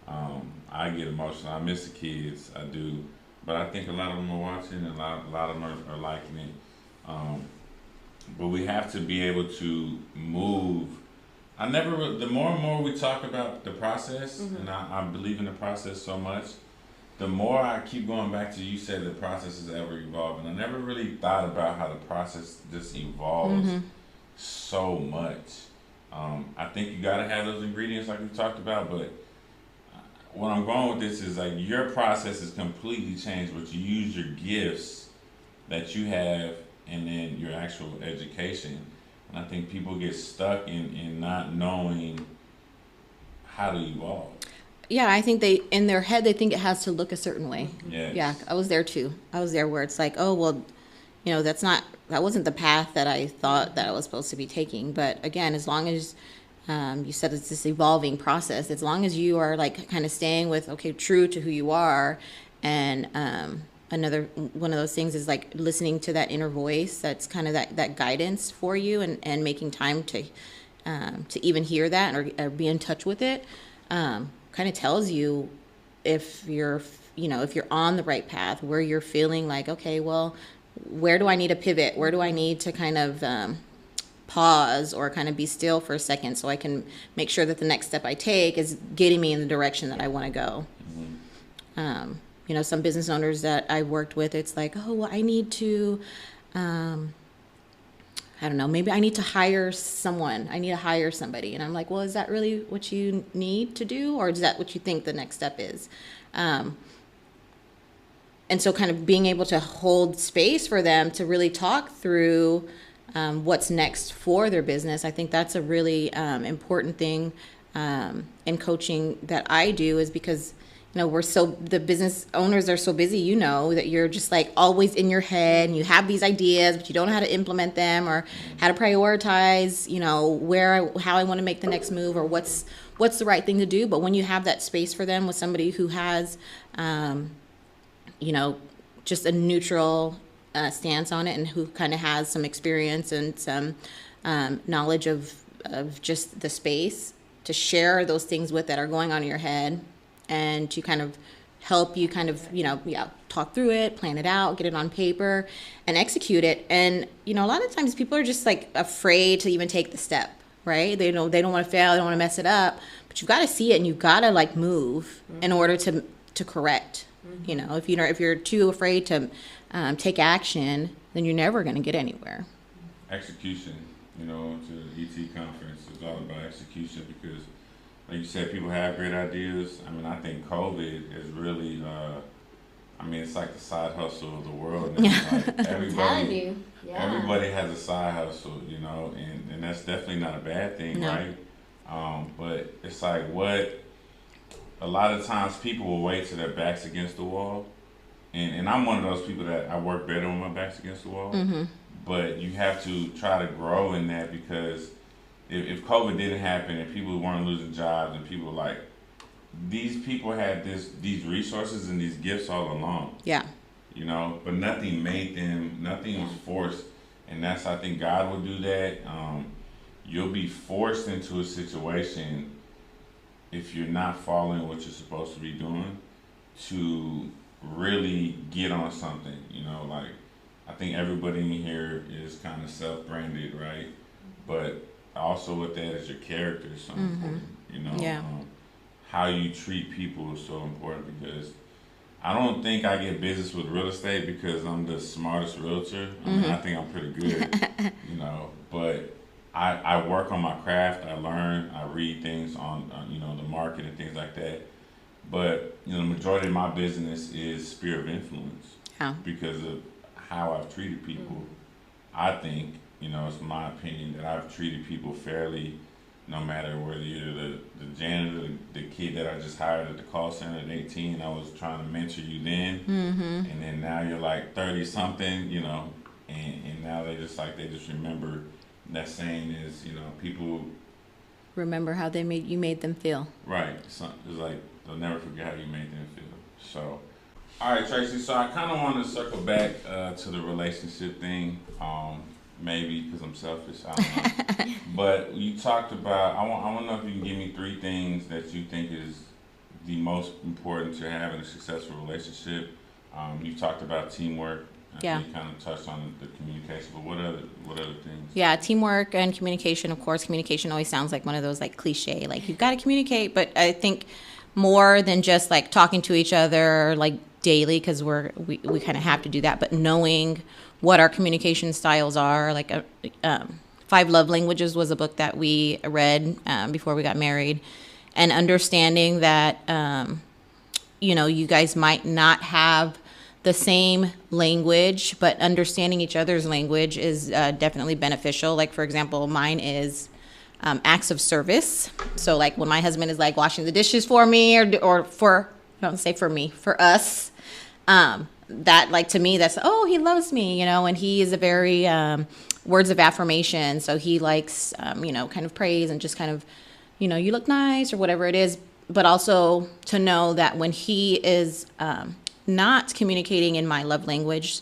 I get emotional. I miss the kids. I do. But I think a lot of them are watching, and a lot of them are liking it. But we have to be able to move. The more and more we talk about the process, and I believe in the process so much, the more I keep going back to, you said the process is ever evolving. I never really thought about how the process just evolves so much. I think you got to have those ingredients like we talked about, but what I'm going with this is like your process is completely changed, but you use your gifts that you have and then your actual education. And I think people get stuck in not knowing how to evolve. Yeah, I think they, in their head, they think it has to look a certain way. Yes. Yeah, I was there too. I was there where it's like, oh, well, that wasn't the path that I thought that I was supposed to be taking. But again, as long as you said it's this evolving process, as long as you are like kind of staying with, okay, true to who you are. And another one of those things is like listening to that inner voice. That's kind of that guidance for you, and making time to even hear that or be in touch with it. Kind of tells you if you're on the right path, where you're feeling like, okay, well, where do I need to pivot? Where do I need to kind of pause or kind of be still for a second so I can make sure that the next step I take is getting me in the direction that I want to go. Some business owners that I worked with, it's like, oh, well, I need to, I don't know, maybe I need to hire someone. I need to hire somebody. And I'm like, well, is that really what you need to do? Or is that what you think the next step is? And so kind of being able to hold space for them to really talk through what's next for their business. I think that's a really important thing in coaching that I do, is because the business owners are so busy, that you're just like always in your head and you have these ideas, but you don't know how to implement them or how to prioritize, how I want to make the next move or what's the right thing to do. But when you have that space for them with somebody who has, just a neutral stance on it, and who kind of has some experience and some knowledge of just the space to share those things with that are going on in your head, and to kind of help you talk through it, plan it out, get it on paper, and execute it. And, a lot of times people are just like afraid to even take the step, right? They don't want to fail, they don't want to mess it up, but you've got to see it and you've got to like move in order to correct. If you're too afraid to take action, then you're never going to get anywhere. Execution, to the ET conference is all about execution, because like you said, people have great ideas. I mean, I think COVID is really, it's like the side hustle of the world. Like everybody has a side hustle, and that's definitely not a bad thing, no. Right? But it's like a lot of times people will wait till their back's against the wall. And I'm one of those people that I work better when my back's against the wall. Mm-hmm. But you have to try to grow in that, because if COVID didn't happen and people weren't losing jobs and people like, these people had these resources and these gifts all along. Yeah. But nothing was forced. And I think God will do that. You'll be forced into a situation, if you're not following what you're supposed to be doing, to really get on something. I think everybody in here is kind of self-branded, right? But also with that is your character is so important, Yeah. How you treat people is so important, because I don't think I get business with real estate because I'm the smartest realtor. I think I'm pretty good, but I work on my craft. I learn, I read things on the market and things like that. But, the majority of my business is sphere of influence. Yeah. Because of how I've treated people. I think, it's my opinion that I've treated people fairly, no matter whether you're the janitor, the kid that I just hired at the call center at 18. I was trying to mentor you then. Mm-hmm. And then now you're like 30-something, and now they just remember that saying is, people remember how you made them feel. Right. It's like they'll never forget how you made them feel. So, all right, Tracy. So I kind of want to circle back to the relationship thing. Maybe because I'm selfish. I don't know. But you talked about. I want to know if you can give me 3 things that you think is the most important to having a successful relationship. You talked about teamwork. Yeah. You kind of touched on the communication, but what other things? Yeah, teamwork and communication. Of course, communication always sounds like one of those like cliche, like you've got to communicate. But I think more than just like talking to each other like daily, because we kind of have to do that. But knowing what our communication styles are, like 5 Love Languages was a book that we read before we got married, and understanding that you guys might not have the same language, but understanding each other's language is definitely beneficial. Like, for example, mine is acts of service. So like when my husband is like washing the dishes for me or for, I don't say for me, for us, that like to me, that's, oh, he loves me, and he is a very words of affirmation. So he likes, kind of praise and just kind of, you look nice or whatever it is. But also to know that when he is not communicating in my love language,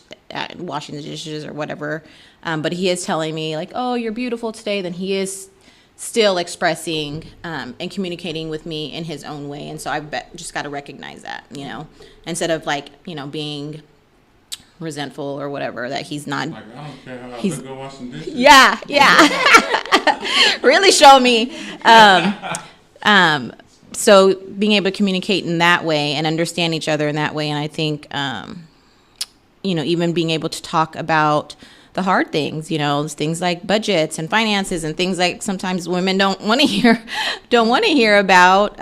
washing the dishes or whatever, but he is telling me like, oh, you're beautiful today, then he is still expressing and communicating with me in his own way. And so I've just got to recognize that, instead of like, being resentful or whatever, that he's not. Like, I don't care how I look, go wash some dishes. Yeah. Really show me. So being able to communicate in that way and understand each other in that way. And I think, even being able to talk about the hard things, things like budgets and finances and things like sometimes women don't want to hear about.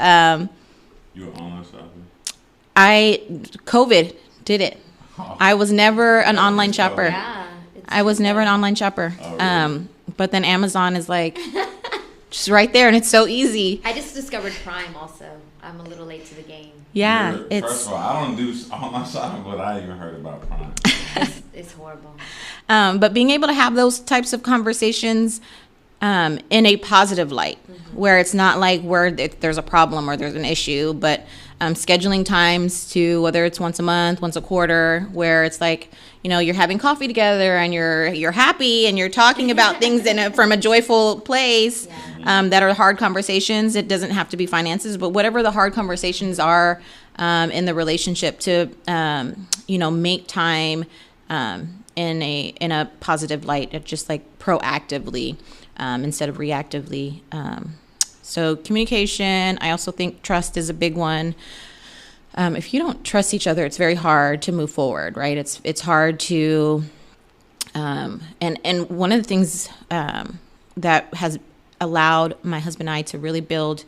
You were online shopping? COVID did it. Oh. I was never an online shopper. Yeah, I was never an online shopper. Oh, really? But then Amazon is like just right there, and it's so easy. I just discovered Prime also. I'm a little late to the game. Yeah, first of all, I don't do online shopping, but I even heard about Prime. It's horrible. But being able to have those types of conversations in a positive light, where it's not like where there's a problem or there's an issue, but scheduling times to, whether it's once a month, once a quarter, where it's like, you're having coffee together and you're happy and you're talking about things from a joyful place. That are hard conversations. It doesn't have to be finances, but whatever the hard conversations are in the relationship, to make time in a positive light, just like proactively instead of reactively. So communication. I also think trust is a big one. If you don't trust each other, it's very hard to move forward, right? It's hard to and one of the things that has allowed my husband and I to really build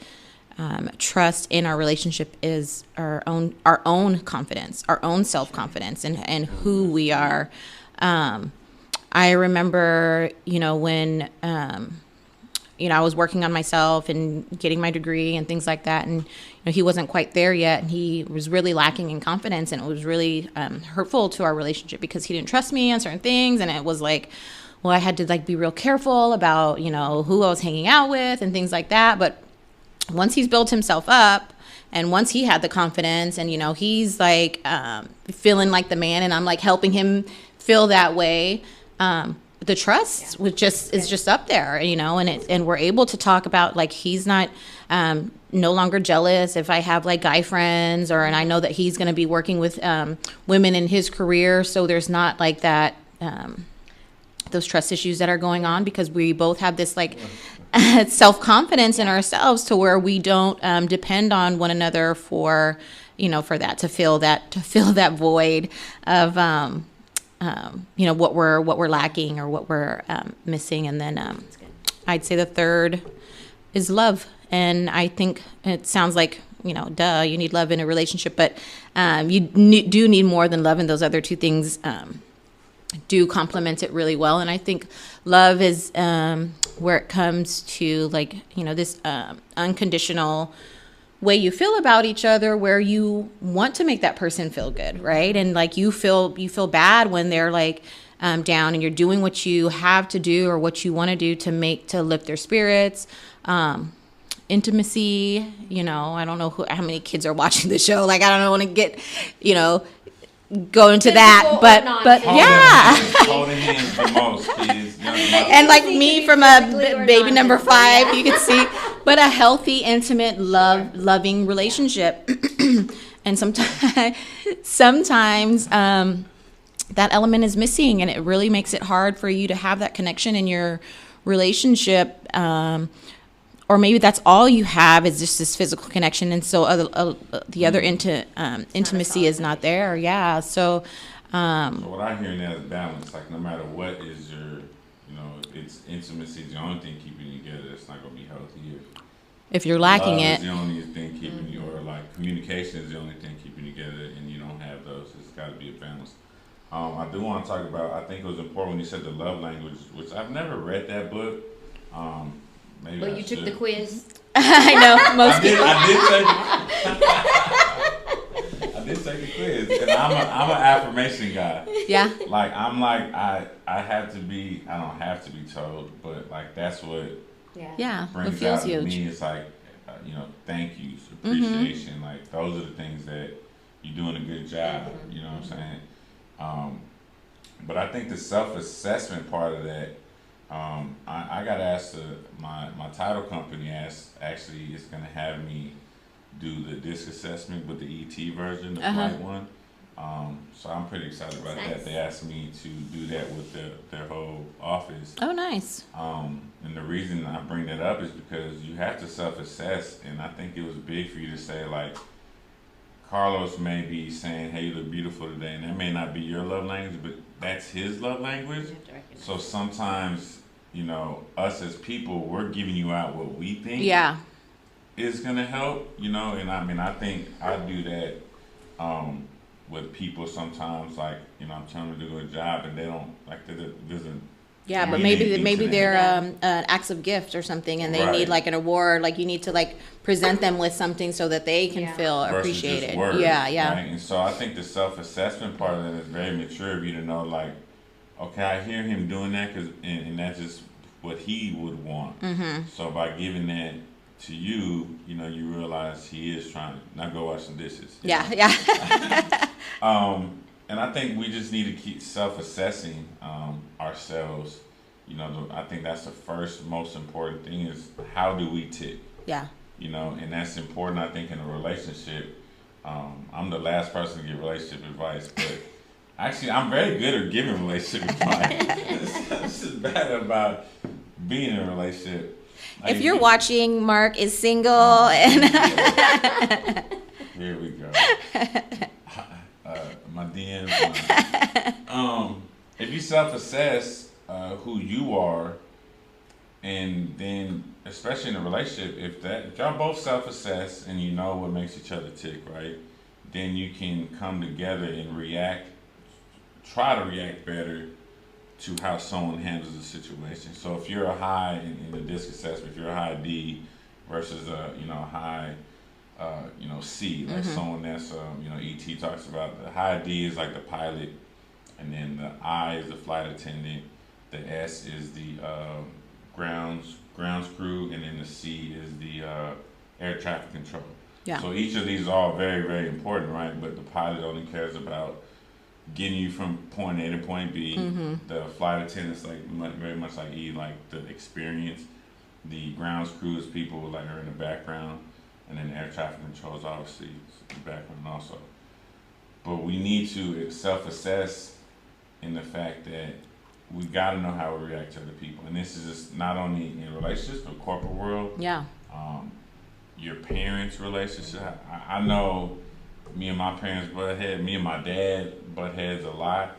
trust in our relationship is our own confidence, our own self-confidence, and who we are. I remember, when I was working on myself and getting my degree and things like that, and he wasn't quite there yet, and he was really lacking in confidence, and it was really hurtful to our relationship because he didn't trust me on certain things, and it was like, well, I had to like be real careful about, who I was hanging out with and things like that. But once he's built himself up and once he had the confidence and, he's like feeling like the man, and I'm like helping him feel that way, the trust is just up there, and we're able to talk about like, he's not no longer jealous if I have like guy friends, and I know that he's going to be working with women in his career. So there's not like that, those trust issues that are going on, because we both have this like self-confidence in ourselves to where we don't depend on one another for that, to fill that void of what we're lacking or what we're missing. And then I'd say the third is love. And I think it sounds like, duh, you need love in a relationship, but you do need more than love, and those other two things do complement it really well. And I think love is where it comes to like, this unconditional way you feel about each other, where you want to make that person feel good, right? And like you feel bad when they're like down, and you're doing what you have to do or what you want to do to lift their spirits. Intimacy, I don't know how many kids are watching the show. Like, I don't want to get, go into that, but yeah. Holding hands the most, kids. And like me from a baby number 5, you can see, but a healthy, intimate, loving relationship. And sometimes that element is missing, and it really makes it hard for you to have that connection in your relationship. Or maybe that's all you have is just this physical connection, and so the other intimacy is not there. Yeah, so. So what I hear now is balance. Like, no matter what is your, it's intimacy is the only thing keeping you together. It's not gonna be healthy if you're lacking love it. Is the only thing keeping you, or like communication is the only thing keeping you together, and you don't have those. It's got to be a balance. I do want to talk about. I think it was important when you said the love language, which I've never read that book. maybe But I you took the should. quiz. I know most people. I did take the quiz, and I'm an affirmation guy. Yeah. Like I have to be. I don't have to be told, but like that's what Yeah. What brings feels out in huge. me. It's like thank yous, appreciation. Like those are the things that you're doing a good job. You know what I'm saying? But I think the self-assessment part of that. I got asked to my title company actually is going to have me do the disc assessment with the ET version, the flight one. So I'm pretty excited about that. They asked me to do that with their whole office. Oh, nice. And the reason I bring that up is because you have to self-assess, and I think it was big for you to say, like, Carlos may be saying, hey, you look beautiful today, and that may not be your love language, but that's his love language. So sometimes, us as people, we're giving you out what we think is going to help, and I think I do that with people sometimes, like, I'm telling them to do a job, and they don't, like, there's a Yeah, but maybe they're an acts of gift or something, and they need like an award. Like you need to like present them with something so that they can feel appreciated. Words, yeah. Right? And so I think the self-assessment part of that is very mature of you to know, like, okay, I hear him doing that, and that's just what he would want. So by giving that to you, you realize he is trying to now go wash some dishes. Yeah. And I think we just need to keep self-assessing ourselves. I think that's the first most important thing is how do we tick? Yeah. And that's important, I think, in a relationship. I'm the last person to give relationship advice, but actually I'm very good at giving relationship advice. It's just bad about being in a relationship. Like, if you're watching, Mark is single and here we go. My DMs. If you self-assess who you are, and then especially in a relationship, if y'all both self-assess and you know what makes each other tick, right? Then you can come together and try to react better to how someone handles the situation. So if you're a high in the disc assessment, if you're a high D versus a high C, like someone that's ET talks about, the high D is like the pilot, and then the I is the flight attendant, the S is the grounds crew, and then the C is the air traffic control. Yeah. So each of these are all very, very important, right? But the pilot only cares about getting you from point A to point B. The flight attendant's very much like E, like the experience. The grounds crew is people like are in the background, and then air traffic control is obviously in the background also. But we need to self-assess in the fact that we got to know how we react to other people, and this is just not only in relationships but corporate world. Yeah. Your parents' relationship. I know me and my parents butt heads. Me and my dad butt heads a lot,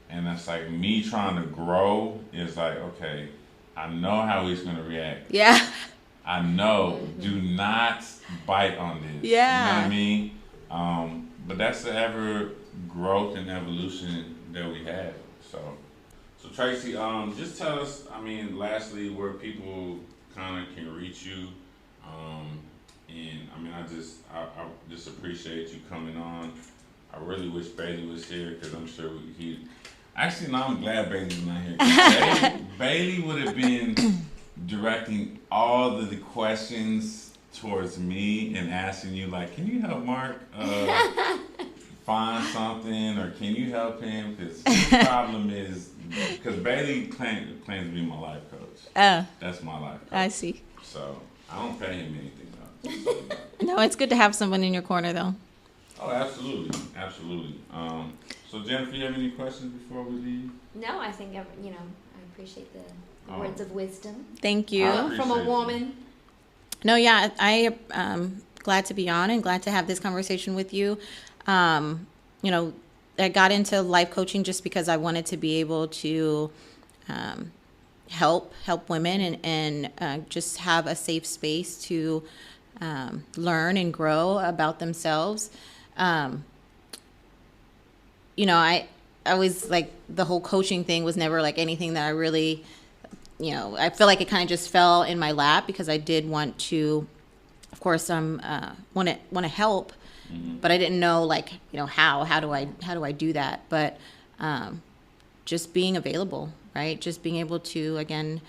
and it's like me trying to grow is like, okay, I know how he's gonna react. Yeah. I know. Do not bite on this. Yeah. You know what I mean? But that's the ever growth and evolution that we have. So Tracy, just tell us, lastly, where people kind of can reach you. And I just appreciate you coming on. I really wish Bailey was here because I'm sure I'm glad Bailey's not here. Bailey would have been directing all of the questions towards me and asking you, like, can you help Mark find something, or can you help him? Because his problem is, because Bailey claims to be my life coach. That's my life coach. I see. So I don't pay him anything though. No, it's good to have someone in your corner though. Oh, absolutely. So Jennifer, you have any questions before we leave? No, I think I appreciate the words of wisdom. Thank you. From a woman. No, yeah, I glad to be on and glad to have this conversation with you. I got into life coaching just because I wanted to be able to help women and just have a safe space to learn and grow about themselves. I always, like, the whole coaching thing was never like anything that I really I feel like it kind of just fell in my lap because I did want to, of course, want to help, but I didn't know how do I do that? But just being available, right? Just being able to again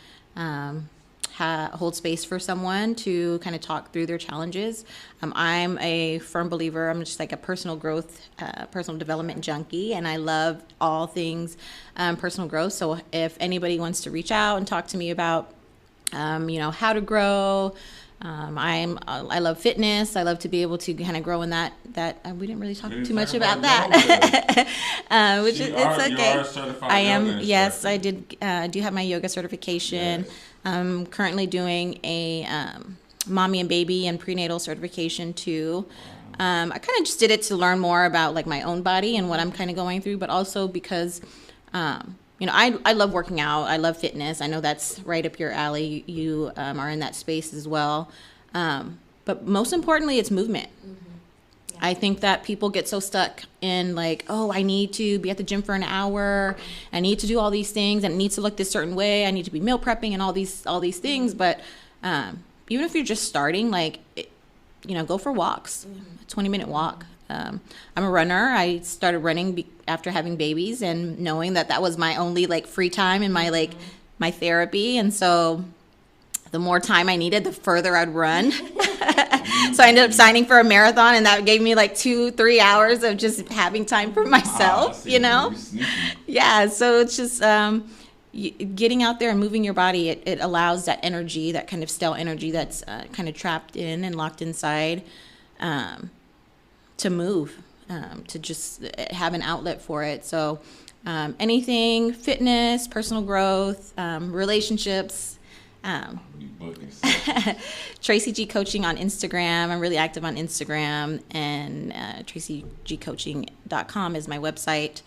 hold space for someone to kind of talk through their challenges. I'm a firm believer. I'm just like a personal growth, personal development junkie, and I love all things personal growth. So if anybody wants to reach out and talk to me about, how to grow, I love fitness. I love to be able to kind of grow in that. We didn't really talk too much about that, which it's okay. You are certified I am. yoga Yes, instructor. I do have my yoga certification. Yes. I'm currently doing a mommy and baby and prenatal certification too. I kind of just did it to learn more about like my own body and what I'm kind of going through, but also because, I love working out. I love fitness. I know that's right up your alley. You are in that space as well. But most importantly, it's movement. Yeah. I think that people get so stuck in like, oh, I need to be at the gym for an hour. I need to do all these things, and it needs to look this certain way. I need to be meal prepping and all these things. But even if you're just starting, go for walks, a 20-minute walk. I'm a runner. I started running after having babies and knowing that was my only like free time in my my therapy. And so the more time I needed, the further I'd run. So I ended up signing for a marathon, and that gave me like 2-3 hours of just having time for myself, Yeah. So it's just getting out there and moving your body. It allows that energy, that kind of stale energy that's kind of trapped in and locked inside, to move, to just have an outlet for it. So anything, fitness, personal growth, relationships. Tracy G Coaching on Instagram. I'm really active on Instagram, and tracygcoaching.com is my website.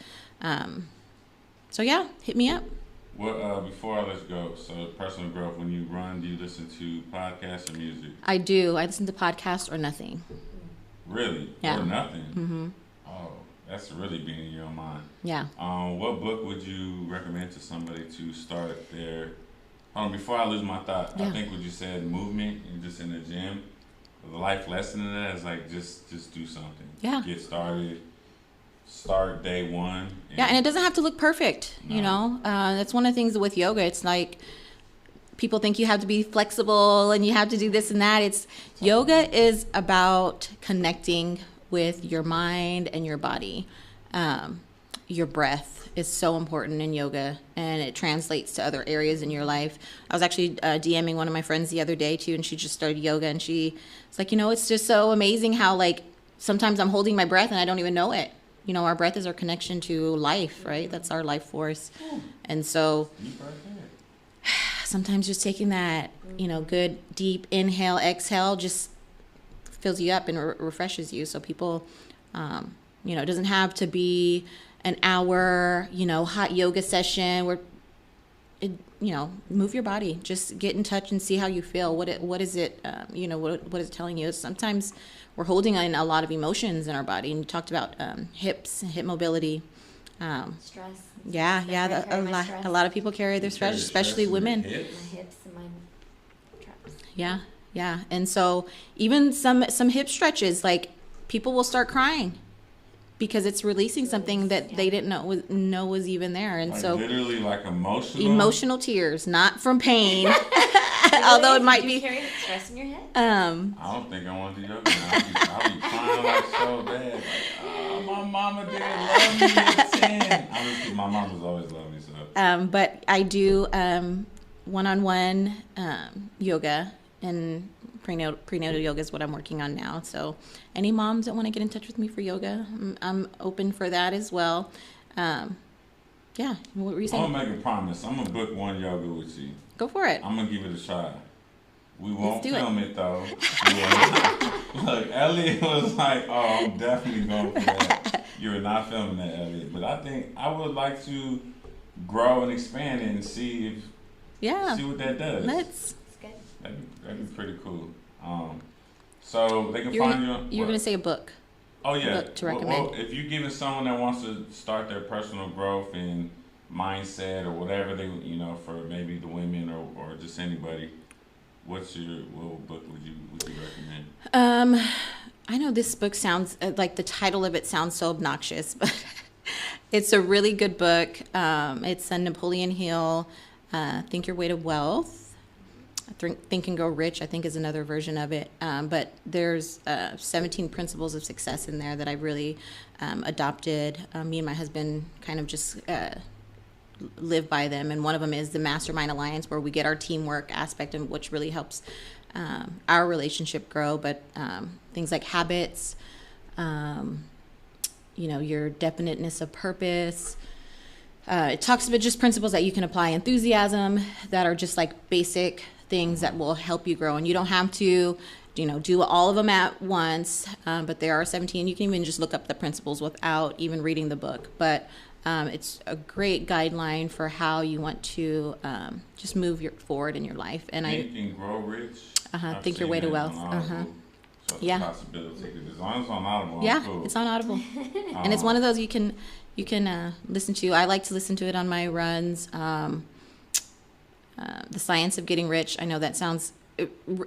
So yeah, hit me up. Well, before I let go, so personal growth, when you run, do you listen to podcasts or music? I do. I listen to podcasts or nothing. Really? Yeah. Or nothing? Mm-hmm. Oh, that's really being in your mind. Yeah. What book would you recommend to somebody to start their... before I lose my thought, Yeah. I think what you said, movement and just in the gym, the life lesson in that is like just do something. Yeah. Get started. Start day one. And it doesn't have to look perfect. No. That's one of the things with yoga. It's like people think you have to be flexible and you have to do this and that. Yoga is about connecting with your mind and your body. Your breath is so important in yoga, and it translates to other areas in your life. I was actually DMing one of my friends the other day too, and she just started yoga, and she was like, it's just so amazing how like sometimes I'm holding my breath and I don't even know it. Our breath is our connection to life, right? That's our life force. And so sometimes just taking that, good deep inhale, exhale just fills you up and refreshes you. So people, it doesn't have to be an hour, hot yoga session where, move your body. Just get in touch and see how you feel. What is it, what is it telling you? Sometimes we're holding in a lot of emotions in our body. And you talked about hips, hip mobility. Stress. Yeah. A lot of people carry their stress, especially women. My hips and my traps. Yeah. And so even some hip stretches, like people will start crying because it's releasing something that they didn't know was even there. And so literally like emotional tears, not from pain. Although it might be carry stress in your head. I don't think I want to do yoga now. I'll be crying like so bad. Like, oh, my mama didn't love me at 10. My mama's always loved me so. But I do one-on-one yoga, and prenatal yoga is what I'm working on now. So any moms that want to get in touch with me for yoga, I'm open for that as well. What were you saying? I'm going to make a promise. I'm going to book one yoga with you. Go for it. I'm going to give it a shot. We won't do film it though. Look, Elliot was like, oh, I'm definitely going for that. You're not filming that, Elliot. But I think I would like to grow and expand it and see what that does. That's good. That'd be pretty cool. So they can find you on... You're going to say a book. Oh, yeah. Book to recommend. Well, if you're giving someone that wants to start their personal growth and mindset or whatever they, for maybe the women or just anybody, what book would you recommend? I know this book sounds like the title of it sounds so obnoxious, but it's a really good book. It's a Napoleon Hill, Think Your Way to Wealth. Think and Grow Rich, I think, is another version of it. But there's 17 principles of success in there that I really adopted. Me and my husband kind of just live by them. And one of them is the Mastermind Alliance, where we get our teamwork aspect, and which really helps our relationship grow. But things like habits, your definiteness of purpose. It talks about just principles that you can apply, enthusiasm, that are just like basic things that will help you grow. And you don't have to, do all of them at once, but there are 17. You can even just look up the principles without even reading the book. But it's a great guideline for how you want to just move forward in your life. And Think and Grow Rich. Think Your Way to Wealth. So it's a possibility. As long as it's on Audible. Yeah, cool. It's on Audible, and it's one of those you can listen to. I like to listen to it on my runs. The Science of Getting Rich. I know that sounds,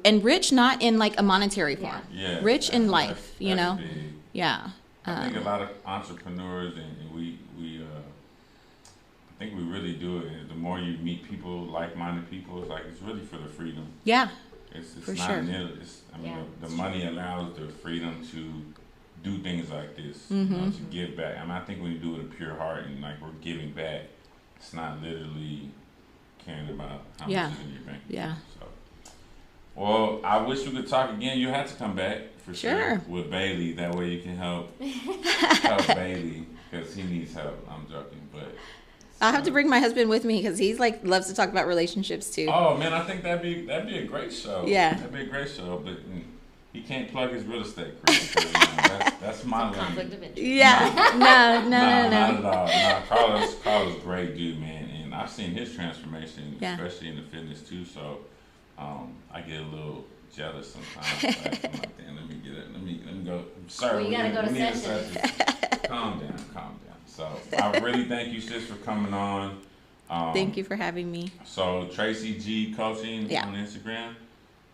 and rich not in like a monetary form. Yeah. Rich in life. Big. Yeah. I think a lot of entrepreneurs and we I think we really do it. The more you meet people, like-minded people, it's really for the freedom. Yeah. It's for not sure. The money allows the freedom to do things like this, Mm-hmm. to give back. I think when you do it with a pure heart and like we're giving back, it's not literally caring about how much is in your bank. Yeah. So, well, I wish we could talk again. You have to come back for sure with Bailey. That way you can help Bailey because he needs help. I'm joking, but. I'll have to bring my husband with me because he's like loves to talk about relationships too. Oh man, I think that'd be a great show. Yeah, that'd be a great show. But he can't plug his real estate career. That's my conflict of interest. Yeah, no, not at all. No, Carlos, great dude, man, and I've seen his transformation, especially in the fitness too. So I get a little jealous sometimes. Like, I'm like, damn, let me get it. Let me go. Sir, well, you gotta go to session. Calm down. So I really thank you, sis, for coming on. Thank you for having me. So Tracy G Coaching on Instagram,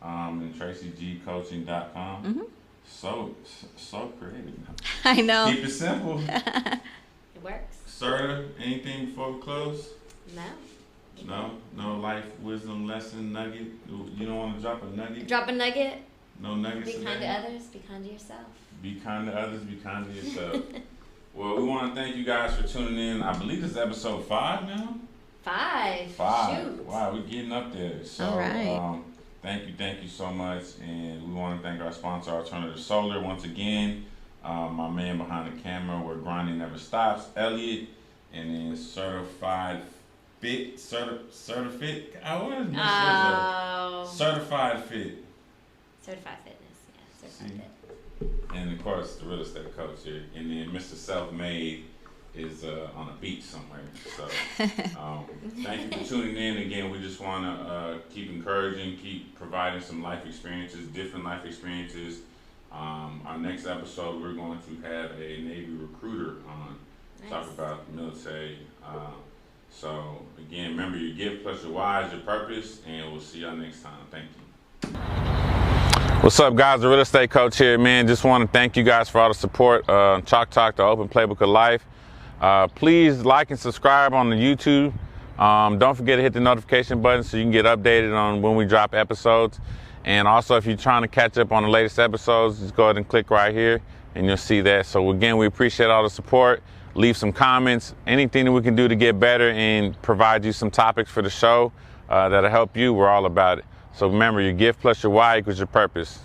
and TracyGCoaching.com. Mm-hmm. So creative. I know. Keep it simple. It works. Serta, anything before we close? No life wisdom lesson nugget. You don't want to drop a nugget? Drop a nugget. No nuggets. Be kind to others. Be kind to yourself. Be kind to others. Be kind to yourself. Well, we want to thank you guys for tuning in. I believe this is episode 5 now. 5. Shoot. Wow, we're getting up there. So, all right. Thank you so much. And we want to thank our sponsor, Alternative Solar, once again. My man behind the camera, where grinding never stops, Elliot. And then Certified Fit. Certified Fit. Certified Fitness. Yeah, Certified Fit. And of course, the real estate coach here. And then Mr. Self-Made is on a beach somewhere. So thank you for tuning in. Again, we just want to keep encouraging, keep providing some life experiences, different life experiences. Our next episode, we're going to have a Navy recruiter on, talk about the military. So again, remember your gift plus your why is your purpose, and we'll see y'all next time. Thank you. What's up, guys? The real estate coach here, man. Just want to thank you guys for all the support. Chalk Talk, the open playbook of life. Please like and subscribe on the YouTube. Don't forget to hit the notification button so you can get updated on when we drop episodes. And also, if you're trying to catch up on the latest episodes, just go ahead and click right here and you'll see that. So again, we appreciate all the support. Leave some comments, anything that we can do to get better and provide you some topics for the show that'll help you. We're all about it. So remember, your gift plus your why equals your purpose.